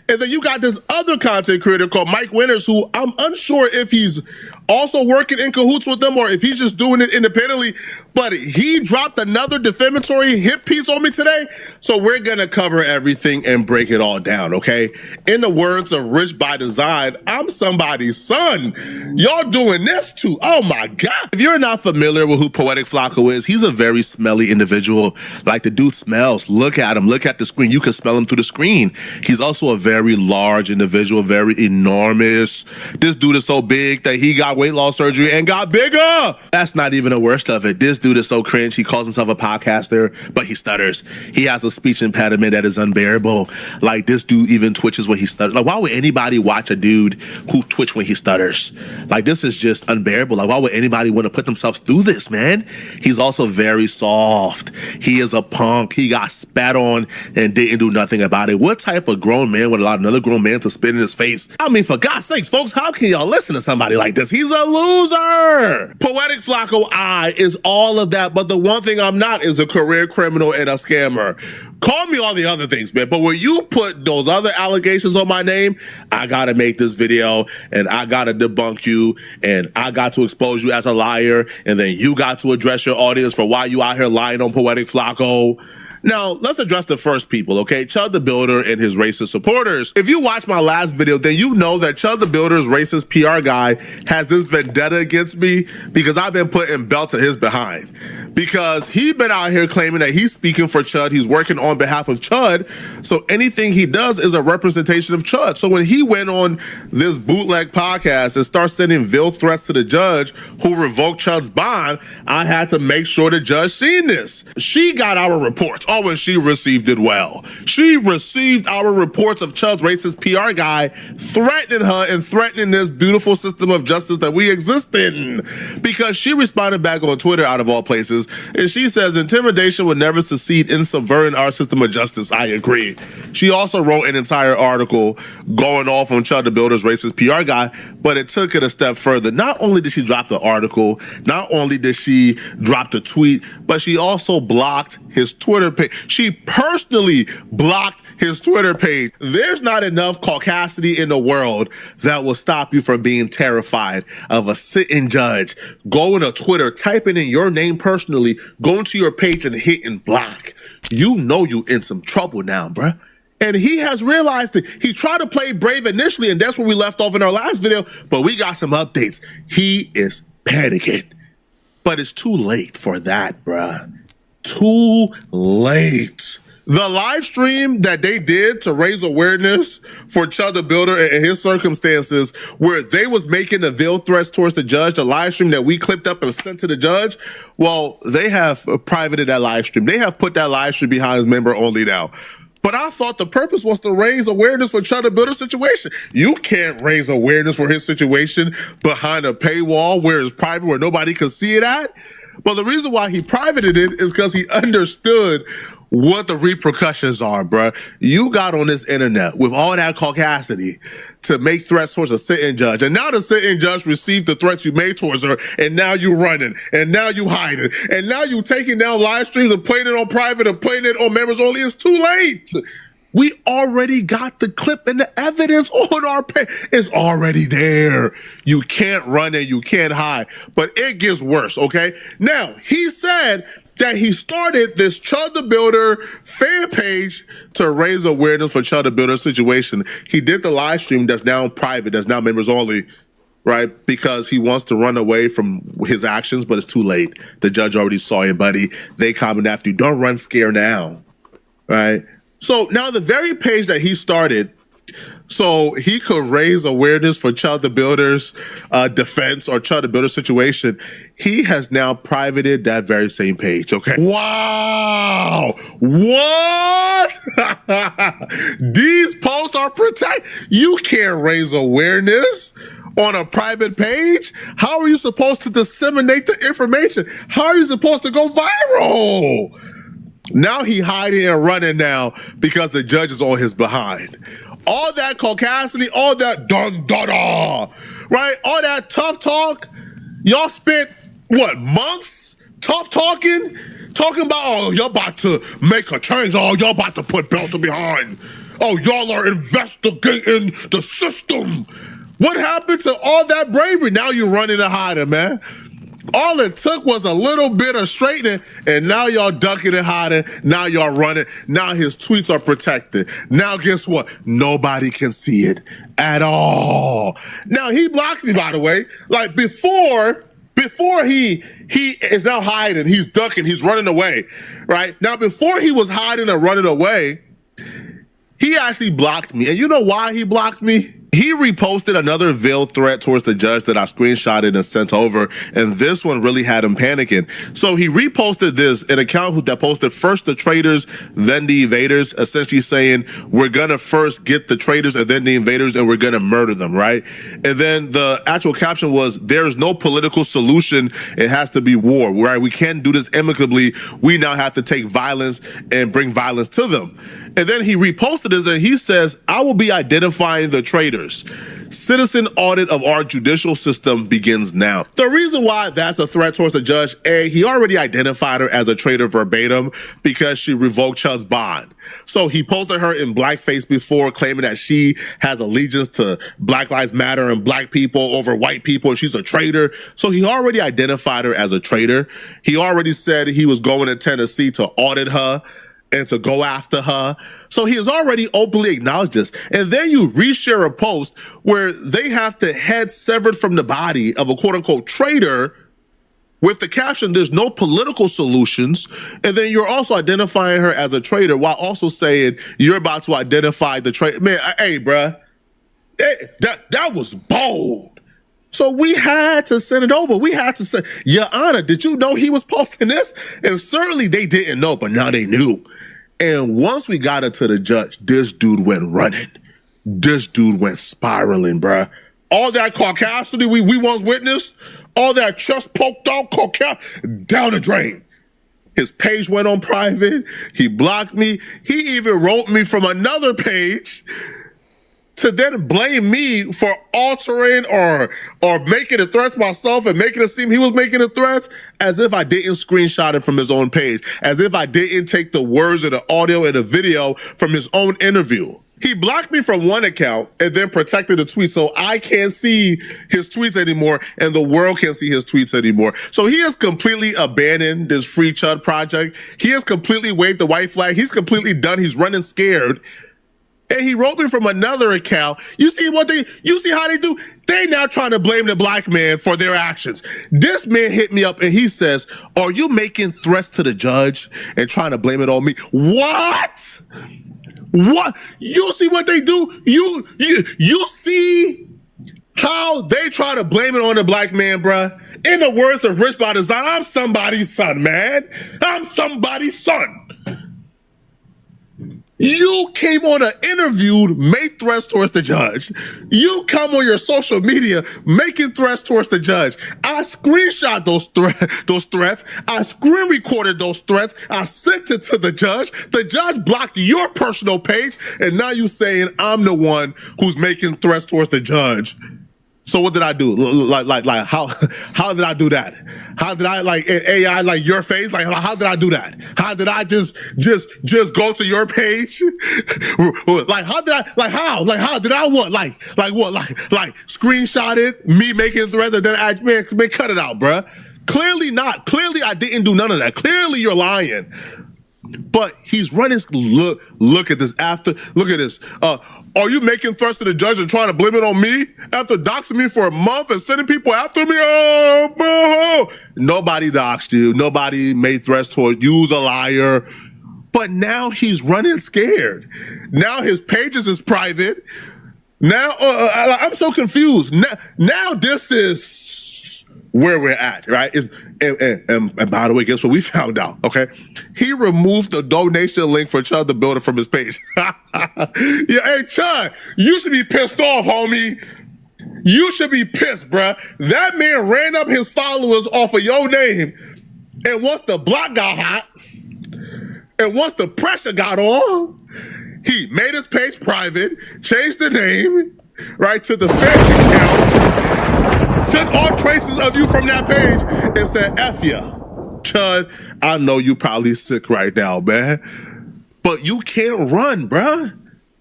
And then you got this other content creator called Mike Winters, who I'm unsure if he's also working in cahoots with them or if he's just doing it independently. But he dropped another defamatory hit piece on me today. So we're going to cover everything and break it all down, okay? In the words of Rich by Design, I'm somebody's son. Y'all doing this too. Oh my God. If you're not familiar with who Poetic Flacco is, he's a very smelly individual. Like, the dude smells. Look at him. Look at the screen. You can smell him through the screen. He's also a very large individual, very enormous. This dude is so big that he got weight loss surgery and got bigger. That's not even the worst of it. This dude is so cringe. He calls himself a podcaster, but he stutters. He has a speech impediment that is unbearable. Like, this dude even twitches when he stutters. Like, why would anybody watch a dude who twitch when he stutters? Like, this is just unbearable. Like, why would anybody want to put themselves through this, man? He's also very soft. He is a punk. He got spat on and didn't do nothing about it. What type of grown man would allow another grown man to spit in his face? I mean, for God's sakes, folks, how can y'all listen to somebody like this? He's a loser. Poetic Flacco I is all of that, but the one thing I'm not is a career criminal and a scammer. Call me all the other things, man, but when you put those other allegations on my name, I gotta make this video and I gotta debunk you and I got to expose you as a liar, and then you got to address your audience for why you out here lying on Poetic Flacco. Now, let's address the first people, okay? Chud the Builder and his racist supporters. If you watched my last video, then you know that Chud the Builder's racist PR guy has this vendetta against me because I've been putting belt to his behind. Because he's been out here claiming that he's speaking for Chud, he's working on behalf of Chud, so anything he does is a representation of Chud. So when he went on this bootleg podcast and started sending veiled threats to the judge who revoked Chud's bond, I had to make sure the judge seen this. She got our reports. Oh, and she received it well. She received our reports of Chud's racist PR guy threatening her and threatening this beautiful system of justice that we exist in. Because she responded back on Twitter, out of all places, and she says, intimidation would never succeed in subverting our system of justice. I agree. She also wrote an entire article going off on Chud the Builder's racist PR guy, but it took it a step further. Not only did she drop the article, not only did she drop the tweet, but she also blocked his Twitter page. She personally blocked his Twitter page. There's not enough caucasity in the world that will stop you from being terrified of a sitting judge going to Twitter, typing in your name personally, going to your page and hitting block. You know you in some trouble now, bruh. And he has realized that he tried to play brave initially, and that's where we left off in our last video, but we got some updates. He is panicking. But it's too late for that, bruh. Too late. The live stream that they did to raise awareness for Chud the Builder and his circumstances, where they was making the veiled threats towards the judge, the live stream that we clipped up and sent to the judge, well, they have privated that live stream. They have put that live stream behind his member only now. But I thought the purpose was to raise awareness for Chud the Builder's situation. You can't raise awareness for his situation behind a paywall where it's private, where nobody can see it at. Well, the reason why he privated it is because he understood what the repercussions are, bruh. You got on this internet with all that caucasity to make threats towards a sitting judge. And now the sitting judge received the threats you made towards her, and now you running, and now you hiding, and now you taking down live streams and putting it on private and putting it on members only. It's too late. We already got the clip and the evidence on our page. It's already there. You can't run and you can't hide. But it gets worse, okay? Now, he said that he started this Chud the Builder fan page to raise awareness for Chud the Builder's situation. He did the live stream that's now private, that's now members only, right? Because he wants to run away from his actions, but it's too late. The judge already saw him, buddy. They comment after you. Don't run scared now, right? So now the very page that he started so he could raise awareness for Chud the Builder's defense or Chud the Builder's situation, he has now privated that very same page, okay? Wow! What? These posts are protected. You can't raise awareness on a private page. How are you supposed to disseminate the information? How are you supposed to go viral? Now he hiding and running now because the judge is on his behind. All that caucasity, all that dun-da-da, right? All that tough talk. Y'all spent, what, months tough talking about, oh, y'all about to make a change. Oh, y'all about to put Belter behind. Oh, y'all are investigating the system. What happened to all that bravery? Now you're running and hiding, man. All it took was a little bit of straightening, and now y'all ducking and hiding. Now y'all running. Now his tweets are protected. Now guess what? Nobody can see it at all. Now he blocked me, by the way. Like before he is now hiding, he's ducking, he's running away, right? Now before he was hiding and running away, he actually blocked me. And you know why he blocked me? He reposted another veiled threat towards the judge that I screenshotted and sent over, and this one really had him panicking. So he reposted this, an account that posted first the traitors, then the invaders, essentially saying, we're gonna first get the traitors and then the invaders, and we're gonna murder them, right? And then the actual caption was, there's no political solution, it has to be war, right? We can't do this amicably, we now have to take violence and bring violence to them. And then he reposted this and he says, I will be identifying the traitors. Citizen audit of our judicial system begins now. The reason why that's a threat towards the judge, A, he already identified her as a traitor verbatim because she revoked Chud's bond. So he posted her in blackface before, claiming that she has allegiance to Black Lives Matter and black people over white people, and she's a traitor. So he already identified her as a traitor. He already said he was going to Tennessee to audit her and to go after her. So he has already openly acknowledged this. And then you reshare a post where they have the head severed from the body of a quote unquote traitor with the caption, there's no political solutions. And then you're also identifying her as a traitor while also saying you're about to identify the traitor. Man, hey, bruh, that was bold. So we had to send it over. We had to say, Your Honor, did you know he was posting this? And certainly they didn't know, but now they knew. And once we got it to the judge, this dude went running. This dude went spiraling, bruh. All that caucasity we once witnessed, all that chest poked out caucasity, down the drain. His page went on private. He blocked me. He even wrote me from another page to then blame me for altering or making the threats myself and making it seem he was making the threats, as if I didn't screenshot it from his own page, as if I didn't take the words of the audio and the video from his own interview. He blocked me from one account and then protected the tweet so I can't see his tweets anymore and the world can't see his tweets anymore. So he has completely abandoned this Free Chud project. He has completely waved the white flag. He's completely done. He's running scared. And he wrote me from another account. You see how they do? They now trying to blame the black man for their actions. This man hit me up and he says, are you making threats to the judge and trying to blame it on me? What? What? You see what they do? You see how they try to blame it on the black man, bruh? In the words of Rich by Design, I'm somebody's son, man. I'm somebody's son. You came on an interview, made threats towards the judge. You come on your social media making threats towards the judge. I screenshot those threats. I screen recorded those threats. I sent it to the judge. The judge blocked your personal page, and now you saying I'm the one who's making threats towards the judge. So what did I do? Like how did I do that? How did I like AI like your face? Like how did I do that? How did I just go to your page? Like how did I how did I what? Like screenshot it, me making threats and then man cut it out, bruh. Clearly not. Clearly I didn't do none of that. Clearly you're lying. But he's running. Look at this. Look at this. Are you making threats to the judge and trying to blame it on me after doxing me for a month and sending people after me? Oh, nobody doxed you. Nobody made threats towards you. You's a liar. But now he's running scared. Now his pages is private. Now I'm so confused. Now this is where we're at, right? And by the way, guess what we found out? Okay, he removed the donation link for Chud the Builder from his page. Yeah, hey Chud, you should be pissed off, homie. You should be pissed, bruh. That man ran up his followers off of your name, and once the block got hot, and once the pressure got on, he made his page private, changed the name, right, to the family account, took all traces of you from that page, and said, F ya. Chud, I know you probably sick right now, man, but you can't run, bruh.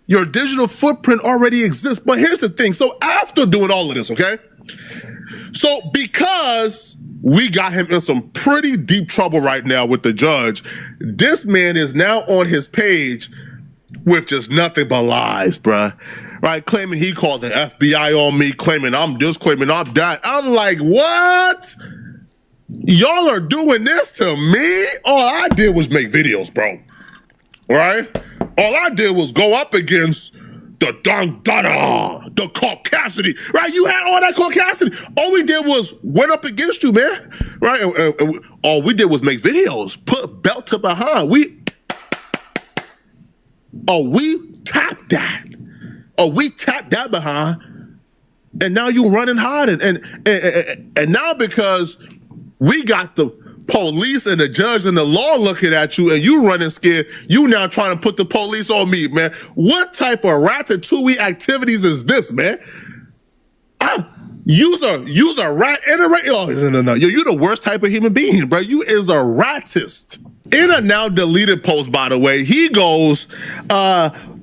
Your digital footprint already exists. But here's the thing. So after doing all of this, okay? So because we got him in some pretty deep trouble right now with the judge, this man is now on his page with just nothing but lies, bruh. Right? Claiming he called the FBI on me, claiming I'm this, claiming I'm that. I'm like, what? Y'all are doing this to me? All I did was make videos, bro. Right? All I did was go up against the the caucasity, right? You had all that caucasity. All we did was went up against you, man, right? And all we did was make videos, put belt to behind. We tapped that. We tapped that behind, and now you running hard, and now because we got the police and the judge and the law looking at you and you running scared, you now trying to put the police on me, man. What type of ratatouille activities is this, man? Use a rat in a rat. Oh, no. You the worst type of human being, bro. You is a ratist. In a now deleted post, by the way, he goes,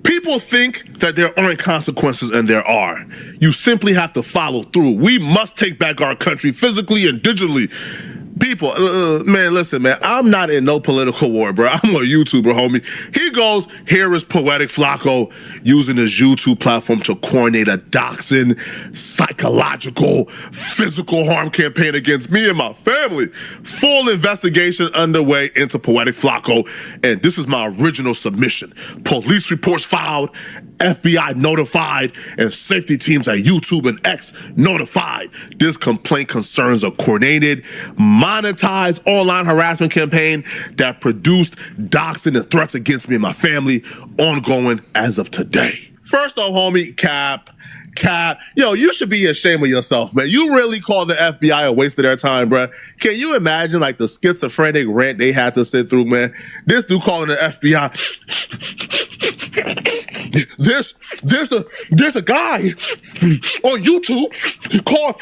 people think that there aren't consequences, and there are. You simply have to follow through. We must take back our country physically and digitally. People, man, listen, man, I'm not in no political war, bro. I'm a YouTuber, homie. He goes, here is Poetic Flacco using his YouTube platform to coordinate a doxing, psychological, physical harm campaign against me and my family. Full investigation underway into Poetic Flacco, and this is my original submission. Police reports filed, FBI notified, and safety teams at YouTube and X notified. This complaint concerns a coordinated, monetized online harassment campaign that produced doxing and threats against me and my family, ongoing as of today. First off, homie, Cap, yo, you should be ashamed of yourself, man. You really call the FBI a waste of their time, bro. Can you imagine like the schizophrenic rant they had to sit through, man? This dude calling the FBI. There's a guy on YouTube called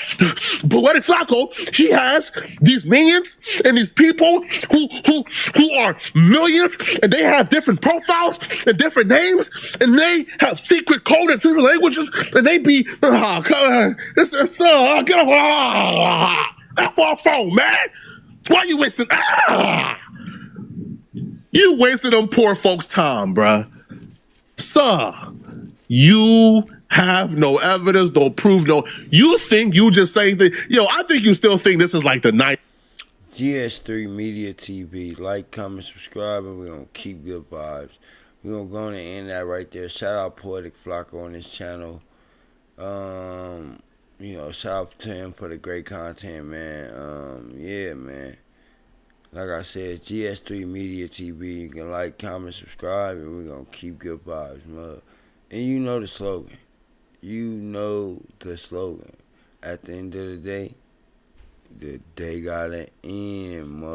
Poetic Flacco. He has these millions and these people who are millions, and they have different profiles and different names, and they have secret code in different languages, and they be get off our phone, man. Why you wasting? You wasted them poor folks' time, bruh. Sir, You have no evidence, no proof, no. You think you just saying things. Yo, I think you still think this is like the night. GS3 Media TV. Like, comment, subscribe, and we're going to keep good vibes. We're going to go on and end that right there. Shout out Poetic Flocka on this channel. Shout out to him for the great content, man. Yeah, man. Like I said, GS3 Media TV. You can like, comment, subscribe, and we're going to keep good vibes, man. And you know the slogan. At the end of the day gotta end, mud.